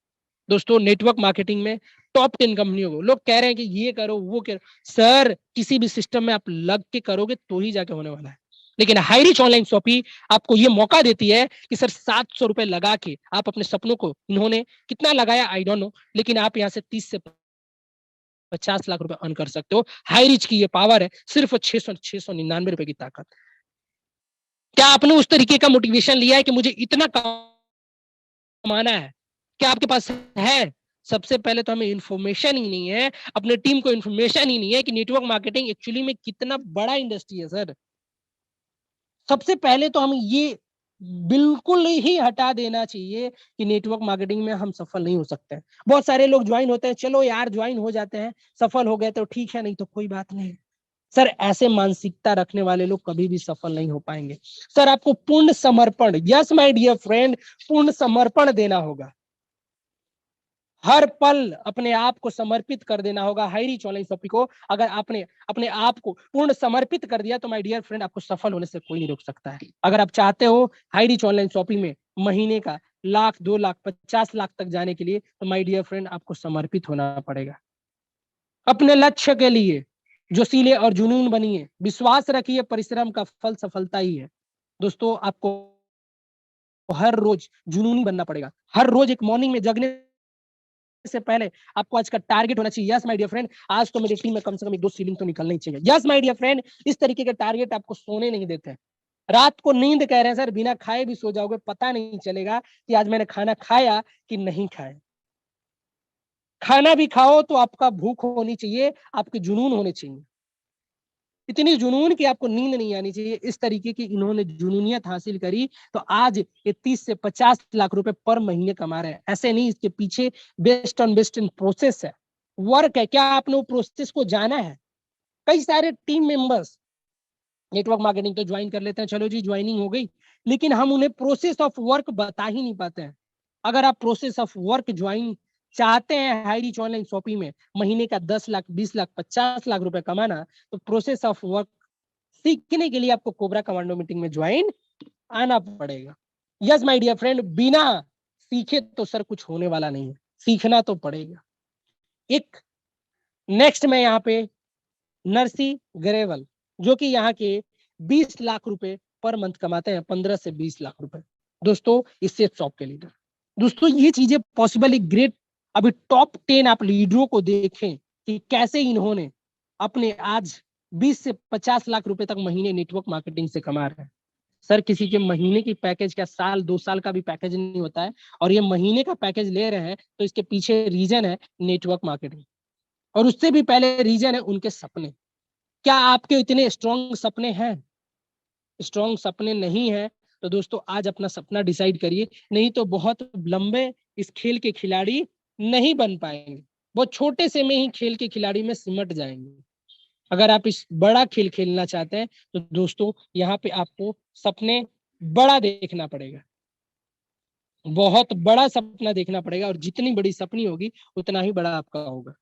दोस्तों नेटवर्क मार्केटिंग में टॉप 10 कंपनियों को लोग कह रहे हैं कि ये करो वो करो, सर किसी भी सिस्टम में आप लग के करोगे तो ही जाके होने वाला है। लेकिन हाईरिच ऑनलाइन शॉपी आपको ये मौका देती है कि सर 700 रुपए लगा के आप अपने सपनों को, इन्होंने कितना लगाया आई डोंट नो, लेकिन आप यहाँ से 30 से 50 लाख रुपए अर्न कर सकते हो। हाईरिच की ये पावर है, सिर्फ 699 रुपए की ताकत। क्या आपने उस तरीके का मोटिवेशन लिया है कि मुझे इतना कमाना है? क्या आपके पास है? सबसे पहले तो हमें इंफॉर्मेशन ही नहीं है, अपने टीम को इंफॉर्मेशन ही नहीं है कि नेटवर्क मार्केटिंग एक्चुअली में कितना बड़ा इंडस्ट्री है सर। सबसे पहले तो हमें ये बिल्कुल ही हटा देना चाहिए कि नेटवर्क मार्केटिंग में हम सफल नहीं हो सकते हैं। बहुत सारे लोग ज्वाइन होते हैं, चलो यार ज्वाइन हो जाते हैं, सफल हो गए तो ठीक है, नहीं तो कोई बात नहीं। सर ऐसे मानसिकता रखने वाले लोग कभी भी सफल नहीं हो पाएंगे। सर आपको पूर्ण समर्पण, यस माय डियर फ्रेंड, पूर्ण समर्पण देना होगा। हर पल अपने आप को समर्पित कर देना होगा हाईरिच ऑनलाइन शॉपिंग को। अगर आपने अपने आप को पूर्ण समर्पित कर दिया तो माय डियर फ्रेंड आपको सफल होने से कोई नहीं रोक सकता है। अगर आप चाहते हो हाईरिच ऑनलाइन शॉपिंग में महीने का 1 लाख 2 लाख 50 लाख तक जाने के लिए, तो माय डियर फ्रेंड आपको समर्पित होना पड़ेगा अपने लक्ष्य के लिए। जोशीले और जुनून बनिए, विश्वास रखिए, परिश्रम का फल सफलता ही है। दोस्तों आपको हर रोज जुनूनी बनना पड़ेगा। हर रोज एक मॉर्निंग में जगने से पहले आपको आज का टारगेट होना चाहिए, यस माय डियर फ्रेंड आज तो मेरी टीम में कम से कम 1-2 सीलिंग तो निकलनी चाहिए। यस माय डियर फ्रेंड, इस तरीके के टारगेट आपको सोने नहीं देते हैं। रात को नींद कह रहे हैं सर, बिना खाए भी सो जाओगे, पता नहीं चलेगा कि आज मैंने खाना खाया कि नहीं खाया। खाना भी खाओ तो आपका भूख होनी चाहिए, आपके जुनून होने चाहिए। इतनी जुनून कि आपको नींद नहीं आनी चाहिए। इस तरीके की इन्होंने जुनूनियत हासिल करी तो आज ये 30 से 50 लाख रुपए पर महीने कमा रहे हैं। ऐसे नहीं, इसके पीछे best on best in process है, वर्क है। क्या आपने वो प्रोसेस को जाना है? कई सारे टीम मेंबर्स नेटवर्क मार्केटिंग तो ज्वाइन कर लेते हैं, चलो जी ज्वाइनिंग हो गई, लेकिन हम उन्हें प्रोसेस ऑफ वर्क बता ही नहीं पाते हैं। अगर आप प्रोसेस ऑफ वर्क ज्वाइन चाहते हैं हाईरिच ऑनलाइन शॉपिंग में महीने का 10 लाख 20 लाख 50 लाख रुपए कमाना, तो प्रोसेस ऑफ वर्क सीखने के लिए आपको कोबरा कमांडो मीटिंग में ज्वाइन आना पड़ेगा। यस माय डियर फ्रेंड, बिना सीखे तो सर कुछ होने वाला नहीं है, सीखना तो पड़ेगा। एक नेक्स्ट में यहाँ पे नरसी ग्रेवल, जो कि यहाँ के 20 लाख रुपए पर मंथ कमाते हैं, 15 से 20 लाख रुपए। दोस्तों इससे शॉप के लीडर, दोस्तों ये चीजें पॉसिबल, एक ग्रेट। अभी टॉप 10 आप लीडरों को देखें कि कैसे इन्होंने अपने आज 20 से 50 लाख रुपए तक महीने नेटवर्क मार्केटिंग से कमा रहे हैं। सर किसी के महीने की पैकेज क्या साल 2 साल का भी पैकेज नहीं होता है, और ये महीने का पैकेज ले रहे हैं तो इसके पीछे रीजन है नेटवर्क मार्केटिंग, और उससे भी पहले रीजन है उनके सपने। क्या आपके इतने स्ट्रॉन्ग सपने हैं? स्ट्रॉन्ग सपने नहीं है तो दोस्तों आज अपना सपना डिसाइड करिए, नहीं तो बहुत लंबे इस खेल के खिलाड़ी नहीं बन पाएंगे, बहुत छोटे से में ही खेल के खिलाड़ी में सिमट जाएंगे। अगर आप इस बड़ा खेल खेलना चाहते हैं तो दोस्तों यहाँ पे आपको सपने बड़ा देखना पड़ेगा, बहुत बड़ा सपना देखना पड़ेगा, और जितनी बड़ी सपनी होगी उतना ही बड़ा आपका होगा।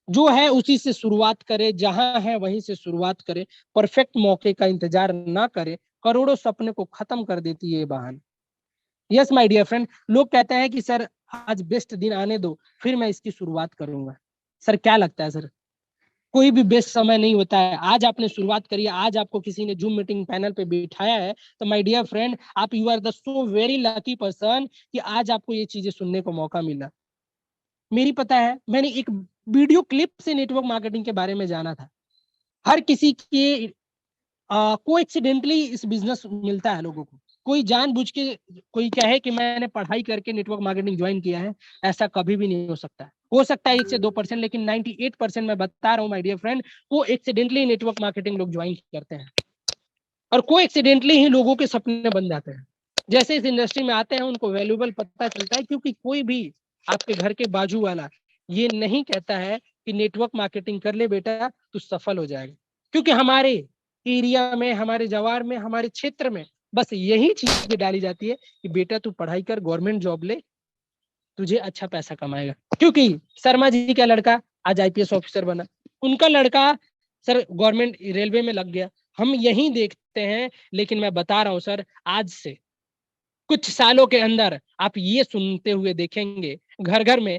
जो है उसी से शुरुआत करे, जहां है वहीं से शुरुआत करे, परफेक्ट मौके का इंतजार ना करे, करोड़ों सपने को खत्म कर देती है ये बहान। यस माय डियर फ्रेंड, लोग कहते हैं कि सर आज बेस्ट दिन आने दो फिर मैं इसकी शुरुआत करूंगा। सर क्या लगता है सर, कोई भी बेस्ट समय नहीं होता है। आज आपने शुरुआत करी है, आज आपको किसी ने जूम मीटिंग पैनल पे बिठाया है, तो माय डियर फ्रेंड आप you are the so very lucky person कि आज आपको ये चीजें सुनने को मौका मिला। मेरी पता है, मैंने एक वीडियो क्लिप से नेटवर्क मार्केटिंग के बारे में जाना था। हर किसी के कोइंसिडेंटली इस बिजनेस मिलता है लोगों को। कोई जानबूझ के कोई कहे कि मैंने पढ़ाई करके नेटवर्क मार्केटिंग ज्वाइन किया है, ऐसा कभी भी नहीं हो सकता है। हो सकता है 1 से 2%, लेकिन 98% मैं बता रहा हूँ माय डियर फ्रेंड, वो एक्सीडेंटली नेटवर्क मार्केटिंग लोग ज्वाइन करते हैं। और कोएक्सीडेंटली ही लोगों के सपने बन जाते हैं। जैसे इस इंडस्ट्री में आते हैं उनको वैल्यूएबल पता चलता है, क्योंकि कोई भी आपके घर के बाजू वाला ये नहीं कहता है कि नेटवर्क मार्केटिंग कर ले बेटा तू सफल हो जाएगा, क्योंकि हमारे एरिया में, हमारे जवार में, हमारे क्षेत्र में बस यही चीज डाली जाती है कि बेटा तू पढ़ाई कर, गवर्नमेंट जॉब ले, तुझे अच्छा पैसा कमाएगा। क्योंकि शर्मा जी का लड़का आज आईपीएस ऑफिसर बना, उनका लड़का सर गवर्नमेंट रेलवे में लग गया। हम यही देखते हैं, लेकिन मैं बता रहा हूं सर, आज से कुछ सालों के अंदर आप ये सुनते हुए देखेंगे घर घर में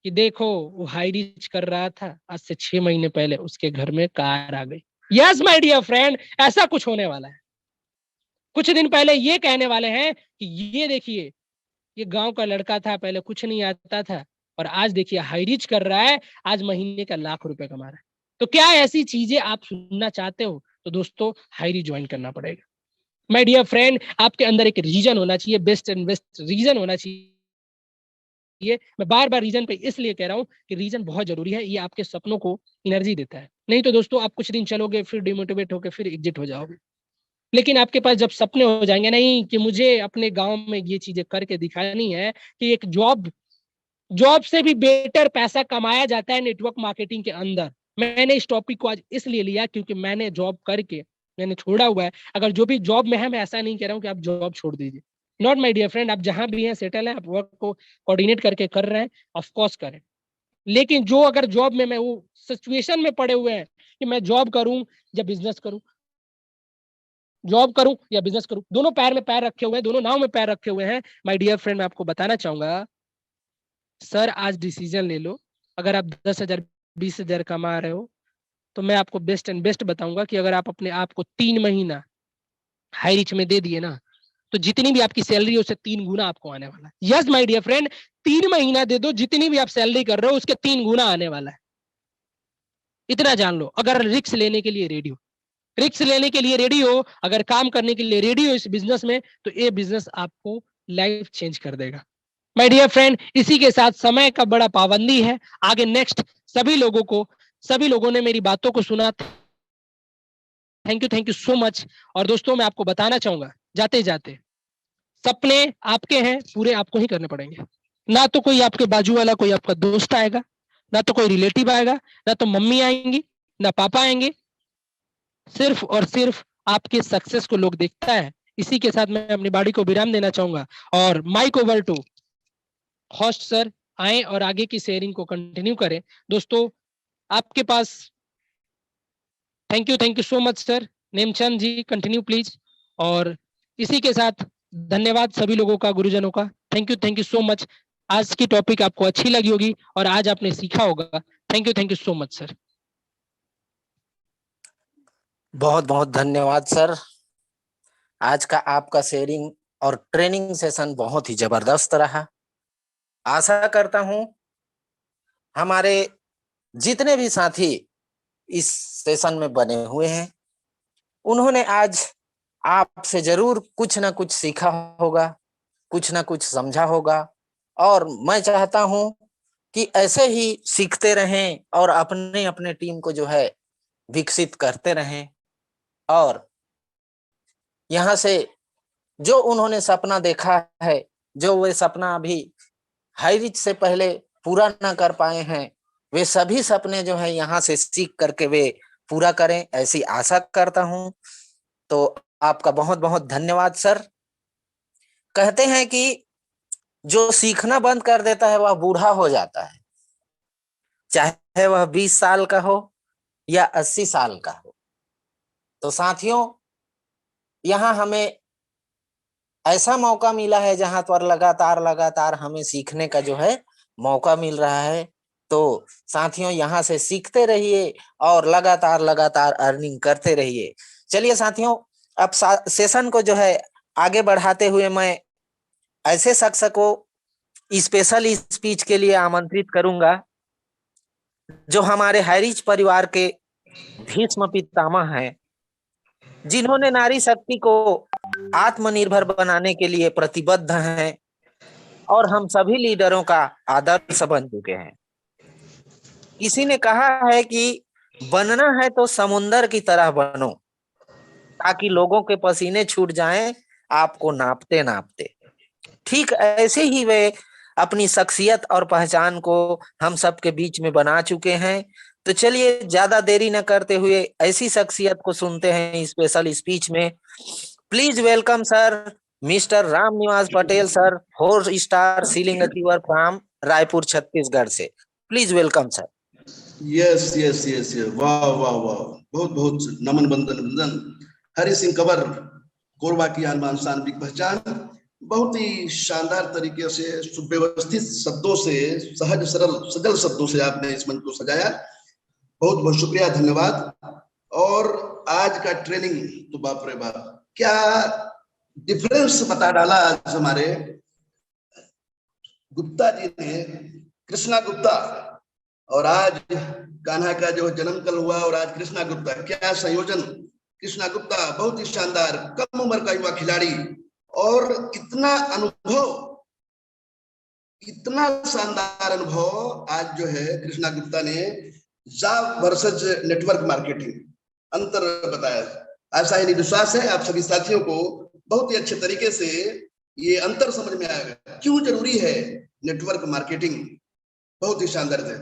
कि देखो वो हाई रीच कर रहा था, आज से 6 महीने पहले उसके घर में कार आ गई। यस माय डियर फ्रेंड, ऐसा कुछ होने वाला है। कुछ दिन पहले ये कहने वाले हैं कि ये देखिए ये गांव का लड़का था, पहले कुछ नहीं आता था और आज देखिए हाई रीच कर रहा है, आज महीने का ₹1,00,000 कमा रहा है। तो क्या ऐसी चीजें आप सुनना चाहते हो तो दोस्तों हाई रीच ज्वाइन करना पड़ेगा। माय डियर फ्रेंड, आपके अंदर एक रीजन होना चाहिए, बेस्ट एंड बेस्ट रीजन होना चाहिए। मैं बार बार रीजन पे इसलिए कह रहा हूँ कि रीजन बहुत जरूरी है, ये आपके सपनों को एनर्जी देता है। नहीं तो दोस्तों आप कुछ दिन चलोगे फिर डिमोटिवेट होकर फिर एग्जिट हो जाओगे। लेकिन आपके पास जब सपने हो जाएंगे नहीं कि मुझे अपने गांव में ये चीजें करके दिखानी है, कि एक जॉब जॉब से भी बेटर पैसा कमाया जाता है नेटवर्क मार्केटिंग के अंदर। मैंने इस टॉपिक को आज इसलिए लिया क्योंकि मैंने जॉब करके मैंने छोड़ा हुआ है। अगर जो भी जॉब में है, मैं ऐसा नहीं कह रहा हूँ कि आप जॉब छोड़ दीजिए, नॉट माय डियर फ्रेंड, आप जहां भी हैं सेटल है, आप वर्क को कोऑर्डिनेट करके कर रहे हैं, ऑफ कोर्स करें। लेकिन जो अगर जॉब में मैं वो सिचुएशन में पड़े हुए हैं कि मैं जॉब करूं या बिजनेस करूं, जॉब करूं या बिजनेस करूं, दोनों पैर में पैर रखे हुए हैं, दोनों नाव में पैर रखे हुए हैं, माय डियर फ्रेंड मैं आपको बताना चाहूंगा सर आज डिसीजन ले लो। अगर आप 10,000 20,000 कमा रहे हो तो मैं आपको बेस्ट एंड बेस्ट बताऊंगा कि अगर आप अपने आप को 3 महीना हाई रिच में दे दिए ना, तो जितनी भी आपकी सैलरी है उससे 3 गुना आपको आने वाला है। यस माय डियर फ्रेंड, 3 महीना दे दो, जितनी भी आप सैलरी कर रहे हो उसके 3 गुना आने वाला है। इतना जान लो। अगर रिक्स लेने के लिए रेडी हो, रिक्स लेने के लिए रेडी हो, अगर काम करने के लिए रेडी हो इस बिजनेस में, तो ये बिजनेस आपको लाइफ चेंज कर देगा। माय डियर फ्रेंड, इसी के साथ समय का बड़ा पाबंदी है। आगे नेक्स्ट सभी लोगों ने मेरी बातों को सुना, थैंक यू सो मच। और दोस्तों मैं आपको बताना चाहूंगा जाते जाते, सपने आपके हैं, पूरे आपको ही करने पड़ेंगे। ना तो कोई आपके बाजू वाला कोई आपका दोस्त आएगा, ना तो कोई रिलेटिव आएगा, ना तो मम्मी आएंगी, ना पापा आएंगे। सिर्फ और सिर्फ आपके सक्सेस को लोग देखता है। इसी के साथ मैं अपनी बाड़ी को विराम देना चाहूंगा और mic over to host sir, आए और आगे की शेयरिंग को कंटिन्यू करें। दोस्तों आपके पास, thank you so much sir. Nemchand ji continue please. और इसी के साथ धन्यवाद सभी लोगों का, गुरुजनों का। Thank you so much. आज की टॉपिक आपको अच्छी लगी होगी और आज आपने सीखा होगा। Thank you so much sir. बहुत बहुत धन्यवाद सर। आज का आपका शेयरिंग और ट्रेनिंग सेशन बहुत ही जबरदस्त रहा। आशा करता हूं हमारे जितने भी साथी इस सेशन में बने हुए हैं उन्होंने आज आपसे जरूर कुछ ना कुछ सीखा होगा, कुछ ना कुछ समझा होगा। और मैं चाहता हूं कि ऐसे ही सीखते रहें और अपने अपने टीम को जो है विकसित करते रहें। और यहाँ से जो उन्होंने सपना देखा है, जो वे सपना अभी हाई रिच से पहले पूरा ना कर पाए हैं, वे सभी सपने जो है यहाँ से सीख करके वे पूरा करें, ऐसी आशा करता हूं। तो आपका बहुत बहुत धन्यवाद सर। कहते हैं कि जो सीखना बंद कर देता है वह बूढ़ा हो जाता है, चाहे वह 20 साल का हो या 80 साल का हो। तो साथियों, यहाँ हमें ऐसा मौका मिला है जहां पर लगातार लगातार हमें सीखने का जो है मौका मिल रहा है। तो साथियों यहाँ से सीखते रहिए और लगातार लगातार अर्निंग करते रहिए। चलिए साथियों, अब सेशन को जो है आगे बढ़ाते हुए मैं ऐसे शख्स को स्पेशल स्पीच के लिए आमंत्रित करूंगा जो हमारे हाईरिच परिवार के भीष्म पितामह हैं, जिन्होंने नारी शक्ति को आत्मनिर्भर बनाने के लिए प्रतिबद्ध हैं और हम सभी लीडरों का आदर्श बन चुके हैं। किसी ने कहा है कि बनना है तो समुंदर की तरह बनो, ताकि लोगों के पसीने छूट जाएं आपको नापते नापते। ठीक ऐसे ही वे अपनी शख्सियत और पहचान को हम सबके बीच में बना चुके हैं। तो चलिए ज्यादा देरी न करते हुए ऐसी शख्सियत को सुनते हैं स्पेशल स्पीच में। Please welcome sir, mister Ram Niwas Patel sir, 4 star ceiling achiever from Raipur Chhattisgarh से। Please welcome sir. Yes yes yes yes, वाह वाह वाह, बहुत बहुत नमन बंदन वंदन। हरि सिंह कंवर, कोरबा की आन बान शान की पहचान। बहुत ही शानदार तरीके से सुव्यवस्थित शब्दों से, सहज सरल सजल शब्दों से आपने इस मंच को सजाया। बहुत बहुत शुक्रिया, धन्यवाद। और आज का ट्रेनिंग तो बाप रे बाप, क्या डिफरेंस बता डाला आज हमारे गुप्ता जी ने, कृष्णा गुप्ता। और आज कान्हा का जो जन्म कल हुआ और आज कृष्णा गुप्ता, क्या संयोजन। कृष्णा गुप्ता बहुत ही शानदार, कम उम्र का युवा खिलाड़ी और इतना अनुभव, इतना शानदार अनुभव आज जो है कृष्णा गुप्ता ने जॉब वर्सेस नेटवर्क मार्केटिंग अंतर बताया। ऐसा ही विश्वास है आप सभी साथियों को बहुत ही अच्छे तरीके से ये अंतर समझ में आएगा, क्यों जरूरी है नेटवर्क मार्केटिंग। बहुत ही शानदार है,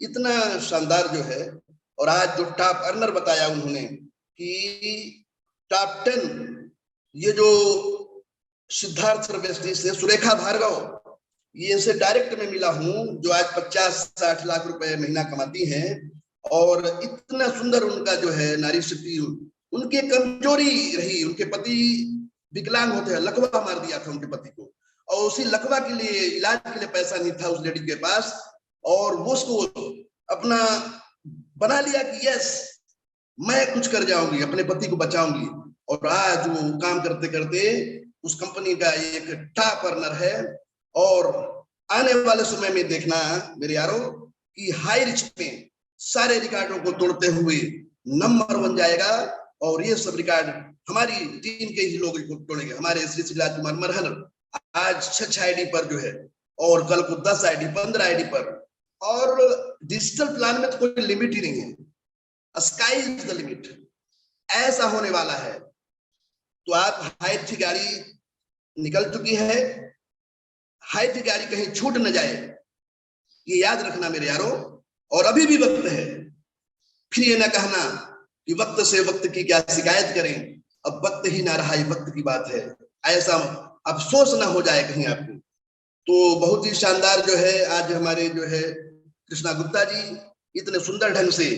इतना शानदार जो है। और आज जो टॉप अर्नर बताया उन्होंने कि टॉप 10, ये जो सिद्धार्थ सर्वेस्टी से सुरेखा भार्गव, ये इनसे डायरेक्ट में मिला हूं, जो आज 50-60 लाख रुपए महीना कमाती हैं। और इतना सुंदर उनका जो है नारी शक्ति। उनकी कमजोरी रही, उनके पति विकलांग होते हैं, लकवा मार दिया था उनके पति को, और उसी लकवा के लिए, इलाज के लिए पैसा नहीं था उस लेडी के पास, और वो उसको अपना बना लिया कि यस मैं कुछ कर जाऊंगी, अपने पति को बचाऊंगी। और आज वो काम करते करते उस कंपनी का एक टॉप अर्नर है। और आने वाले समय में देखना मेरे यारों कि हाई रिच में सारे रिकॉर्डों को तोड़ते हुए नंबर 1 जाएगा। और ये सब रिकॉर्ड हमारी टीम के ही लोग तोड़ेंगे। हमारे श्री राजकुमार मरहन आज 6 आईडी पर जो है, और कल को 10 आईडी, 15 आईडी पर। और डिजिटल प्लान में तो कोई लिमिट ही नहीं है, स्काई इज द लिमिट, ऐसा होने वाला है। तो आप हाई थी गाड़ी निकल चुकी है, हाई थी गाड़ी कहीं छूट न जाए, ये याद रखना मेरे यारों। और अभी भी वक्त है, फिर ये ना कहना कि वक्त से वक्त की क्या शिकायत करें, अब वक्त ही ना रहा, ये वक्त की बात है, ऐसा अफसोस ना हो जाए कहीं आपको। तो बहुत ही शानदार जो है आज हमारे जो है कृष्णा गुप्ता जी, इतने सुंदर ढंग से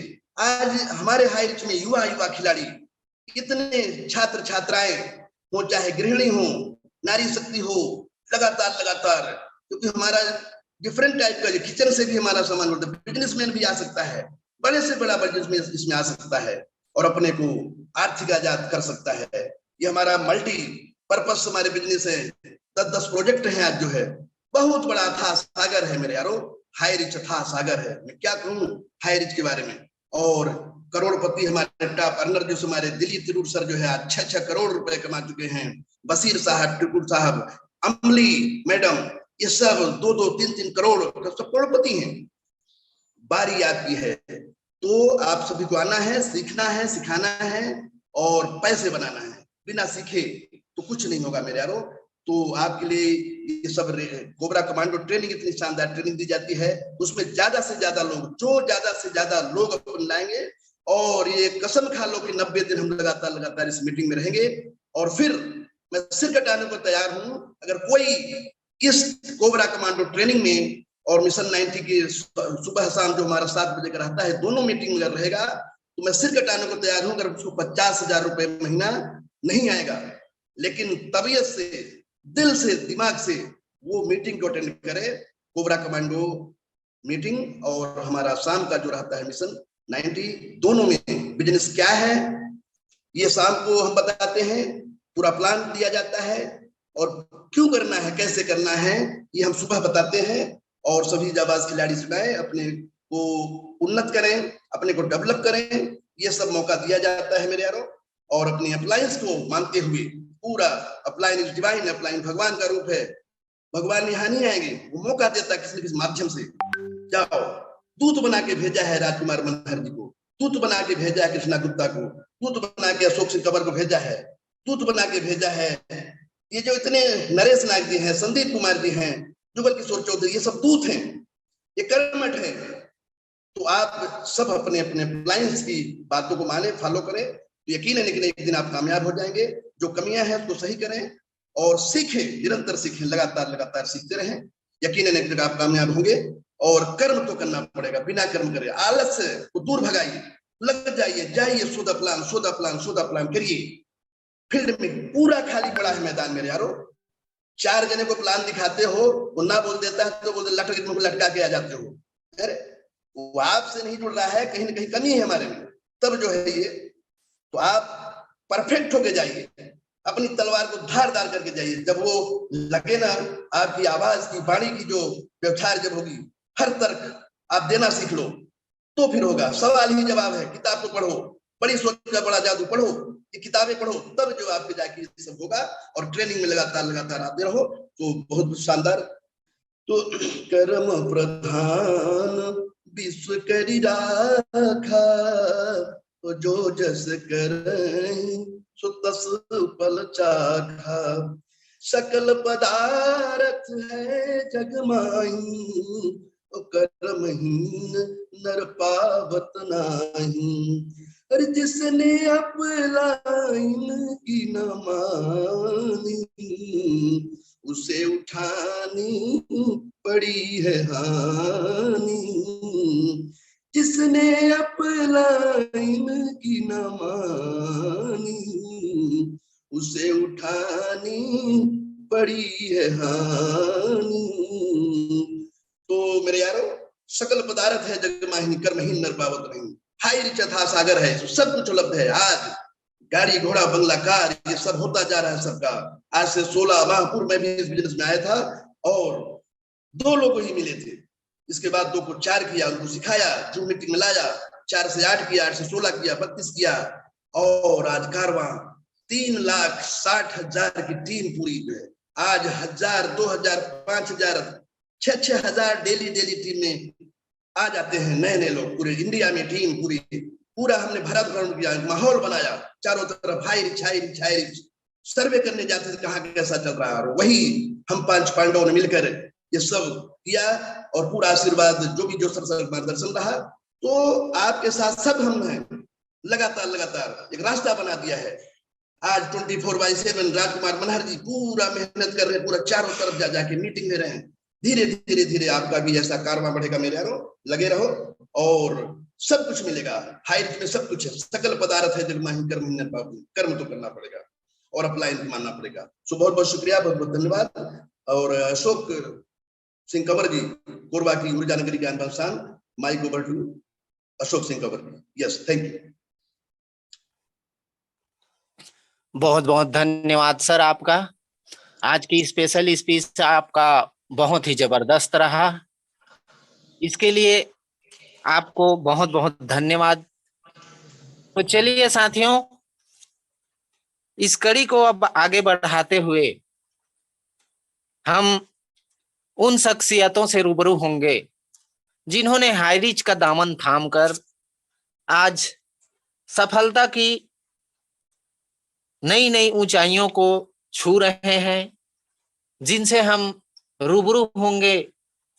आज हमारे हाई रिच में युवा युवा खिलाड़ी, इतने छात्र छात्राएं हो, चाहे गृहिणी हो, नारी शक्ति हो, लगातार लगातार, क्योंकि हमारा डिफरेंट टाइप का किचन से भी हमारा सामान होता है, बिजनेसमैन भी आ सकता है, बड़े से बड़ा बिजनेस इसमें आ सकता है और अपने को आर्थिक आजाद कर सकता है। ये हमारा मल्टी पर्पस हमारे बिजनेस है, 10-10 प्रोजेक्ट हैं आज जो है, बहुत बड़ा अथाह सागर है मेरे यारों, हाई रिच अथाह सागर है। मैं क्या कहूँ हाई रिच के बारे में। और करोड़पति हमारे टॉप अर्नर जो हमारे दिलीप तिरूर सर जो है आज 6-6 करोड़ रुपए कमा चुके हैं, बशीर साहब, टिकुर साहब, अमली मैडम, ये सब 2-2, 3-3 करोड़, सब करोड़पति हैं। बारी आपकी है, तो आप सभी को आना है, सीखना है, सिखाना है और पैसे बनाना है। बिना सीखे तो कुछ नहीं होगा मेरे यारों। तो आपके लिए ये सब कोबरा कमांडो ट्रेनिंग, इतनी शानदार ट्रेनिंग दी जाती है, उसमें ज्यादा से ज्यादा लोग, जो ज्यादा से ज्यादा लोग अपन लाएंगे, और ये कसम खा लो कि 90 दिन हम लगातार लगातार इस मीटिंग में रहेंगे। और फिर मैं सिर कटाने को तैयार हूं, अगर कोई इस कोबरा कमांडो ट्रेनिंग में और मिशन 90 की सुबह शाम जो हमारा 7 बजे का रहता है, दोनों मीटिंग में रहेगा, तो मैं सिर कटाने को तैयार हूं अगर उसको 50,000 रुपए महीना नहीं आएगा, लेकिन तबीयत से, दिल से, दिमाग से वो मीटिंग को अटेंड करे, कोबरा कमांडो मीटिंग और हमारा शाम का जो रहता है मिशन 90, दोनों में बिजनेस क्या है ये शाम को हम बताते हैं, पूरा प्लान दिया जाता है, और क्यों करना है, कैसे करना है, ये हम सुबह बताते हैं। और सभी जाबाज खिलाड़ी सुनाए, अपने को उन्नत करें, अपने को डेवलप करें, ये सब मौका दिया जाता है मेरे यारों। और अपनी अप्लायंस को मानते हुए, पूरा अप्लायन इज डिवाइन, अप्लायन भगवान का रूप है, भगवान यहाँ नहीं आएंगे, वो मौका देता है किसी न किसी माध्यम से। जाओ, दूत बना के भेजा है राजकुमार मनहर जी को, दूत बना के भेजा है कृष्णा गुप्ता को, दूत बना के अशोक सिंह कंवर को भेजा है, दूत बना के भेजा है। ये जो इतने नरेश नायक जी हैं, संदीप कुमार जी हैं, जुगल किशोर चौधरी, ये सब दूत हैं, ये कर्मठ है। तो आप सब अपने अपने क्लाइंट्स की बातों को माने, फॉलो करें, तो यकीन है लेकिन एक दिन आप कामयाब हो जाएंगे। जो कमियां हैं उसको सही करें और सीखें, निरंतर सीखें, लगातार लगातार सीखते रहें, यकीन है एक दिन आप कामयाब होंगे। और कर्म तो करना पड़ेगा, बिना कर्म करे आलस को दूर भगाइए, लग जाइए, जाइए, सोदा प्लान सोदा प्लान सोदा प्लान करिए। फील्ड में पूरा खाली पड़ा है मैदान मेरे यारो, 4 जने को प्लान दिखाते हो, वो ना बोल देता है तो बोलते लटका के आ जाते हो। अरे वो आपसे नहीं जुड़ रहा है, कहीं ना कहीं कमी है हमारे में, तब जो है ये। तो आप परफेक्ट होके जाइए, अपनी तलवार को धारदार करके जाइए। जब वो लगे ना, आपकी आवाज की, वाणी की जो व्यवहार जब होगी, हर तर्क आप देना सीख लो, तो फिर होगा। सवाल ही जवाब है, किताब तो पढ़ो, बड़ी सोच का बड़ा जादू पढ़ो, ये किताबें पढ़ो, तब जो आपके जाके ये सब होगा। और ट्रेनिंग में लगातार लगातार आते रहो, तो बहुत शानदार। तो कर्म प्रधान विश्व करी राखा, तो जो जस करई सो तस फल चाखा। सकल पदार्थ है जग माही, तो कर्महीन नर पावत नाही। और जिसने अपलाइन की न मानी, उसे उठानी पड़ी है हानि। जिसने अपलाइन की न मानी, उसे उठानी पड़ी है हानि। तो मेरे यारो, सकल पदार्थ है जग माही, कर्महीन नर पावत नहीं। हाई रिच अथाह सागर है, सब कुछ उपलब्ध है। आज गाड़ी घोड़ा बंगला कार ये सब होता जा रहा है सबका। आज से 16 माह पूर्व मैं भी इस बिजनेस में आया था, और 2 लोग ही मिले थे। इसके बाद 2 को 4 किया, उनको सिखाया, जूम मीटिंग में लाया, 4 से 8 किया, 8 से 16 किया, 32 किया। और आज कारवां 3,60,000 की टीम पूरी है। आज 1000, 2000, 5000, 6,000 डेली टीम में आ जाते हैं नए नए लोग। पूरे इंडिया में टीम पूरा हमने भारत भ्रमण किया, माहौल बनाया, चारों तरफ high rich high rich high rich. Survey करने जाते थे कहाँ कैसा चल रहा है, और वही हम 5 पांडवों ने मिलकर ये सब किया। और पूरा आशीर्वाद जो भी जो सब मार्गदर्शन रहा, तो आपके साथ सब हम हैं, लगातार लगातार एक रास्ता बना दिया है। आज 24/7 राजकुमार मनहर जी पूरा मेहनत कर रहे हैं, पूरा चारों तरफ जा जाके मीटिंग ले रहे हैं। धीरे धीरे धीरे आपका भी ऐसा कारवां बढ़ेगा मेरे यारों, लगे रहो और सब कुछ मिलेगा। हाई रिच में सब कुछ है, सकल पदार्थ है जग माही, कर्म तो करना पड़ेगा और अपलाइन मानना पड़ेगा। सो बहुत बहुत शुक्रिया, बहुत बहुत धन्यवाद। और अशोक सिंह कंवर जी, कोरबा की ऊर्जा Nagari Gyan Sansthan, mic over to Ashok Singh Kanwar ji. Yes, thank you. बहुत बहुत धन्यवाद सर आपका। आज की स्पेशल स्पीच आपका बहुत ही जबरदस्त रहा, इसके लिए आपको बहुत बहुत धन्यवाद। तो चलिए साथियों, इस कड़ी को अब आगे बढ़ाते हुए हम उन शख्सियतों से रूबरू होंगे जिन्होंने हाई रिच का दामन थामकर आज सफलता की नई नई ऊंचाइयों को छू रहे हैं, जिनसे हम रूबरू होंगे।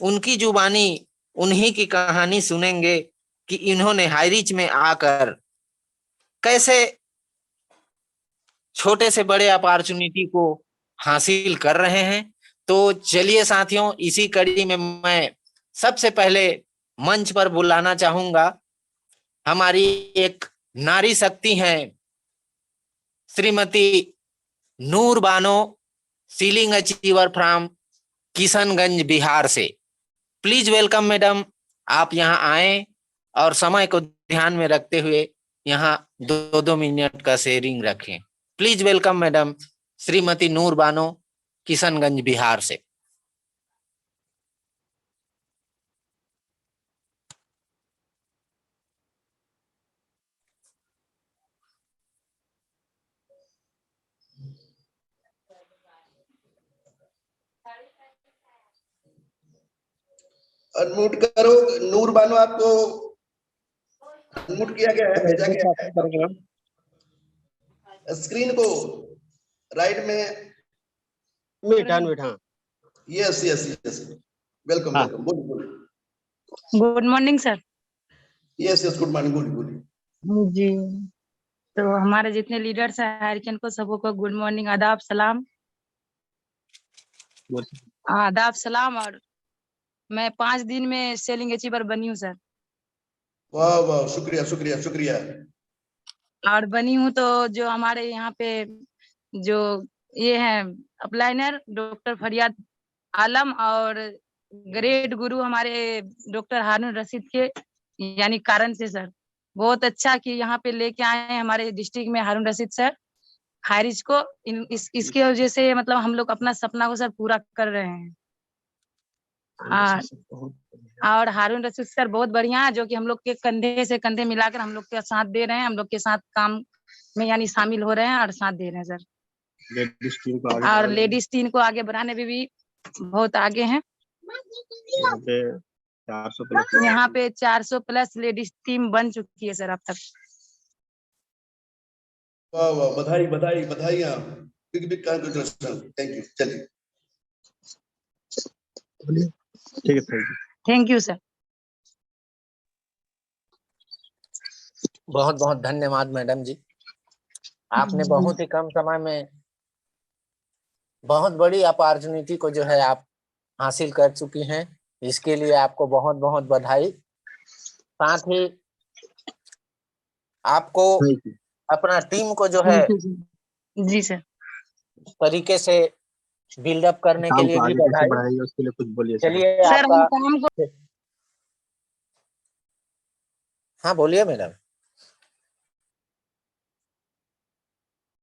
उनकी जुबानी, उन्हीं की कहानी सुनेंगे कि इन्होंने हाई रिच में आकर कैसे छोटे से बड़े अपॉर्चुनिटी को हासिल कर रहे हैं। तो चलिए साथियों, इसी कड़ी में मैं सबसे पहले मंच पर बुलाना चाहूंगा हमारी एक नारी शक्ति हैं, Shrimati Noor Bano, ceiling achiever from Kishanganj Bihar से। प्लीज वेलकम मैडम, आप यहाँ आए और समय को ध्यान में रखते हुए यहाँ 2-2 मिनट का शेयरिंग रखें। Please welcome madam, Shrimati Noor Bano, Kishanganj Bihar से। अनम्यूट करो नूर बानो, आपको अनम्यूट किया गया है, भेजा गया है। स्क्रीन को राइट में अनम्यूट हाँ यस यस यस वेलकम हाँ। वेलकम बोलिए good morning sir. Yes yes good morning बोलिए जी, तो हमारे जितने लीडर्स हैं हरिजन को सबको गुड मॉर्निंग, आदाब सलाम। आदाब सलाम। और मैं 5 दिन में सेलिंग अचीवर बनी हूँ सर। वाह वाह शुक्रिया शुक्रिया शुक्रिया। और बनी हूँ तो जो हमारे यहाँ पे जो ये है अपलाइनर डॉक्टर फरियाद आलम और ग्रेट गुरु हमारे डॉक्टर हारून रशीद के यानी कारण से सर बहुत अच्छा कि यहाँ पे लेके आए हैं हमारे डिस्ट्रिक्ट में हारून रशीद सर हारिज को। इसके वजह से मतलब हम लोग अपना सपना को सर पूरा कर रहे हैं। और हारून रशीद सर बहुत बढ़िया है जो कि हम लोग के कंधे से कंधे मिलाकर हम लोग के साथ दे रहे हैं, हम लोग के साथ काम में यानी शामिल हो रहे हैं और साथ दे रहे हैं सर। और लेडीज टीम को आगे बढ़ाने में भी बहुत आगे हैं। यहाँ पे 400 प्लस लेडीज टीम बन चुकी है सर अब तक। वाह वाह बधाई बधाई बधाइयाँ, big big congratulation. Thank you. चलिए ठीक है थैंक यू सर। बहुत बहुत धन्यवाद मैडम जी, आपने बहुत ही कम समय में बहुत बड़ी अपॉर्चुनिटी को जो है आप हासिल कर चुकी हैं, इसके लिए आपको बहुत बहुत बधाई। साथ ही आपको अपना टीम को जो है जी सर तरीके से बिल्डअप करने के लिए भी बधाई। उसके लिए कुछ बोलिए चलिए सर आपका हम काम को हाँ बोलिए मैडम।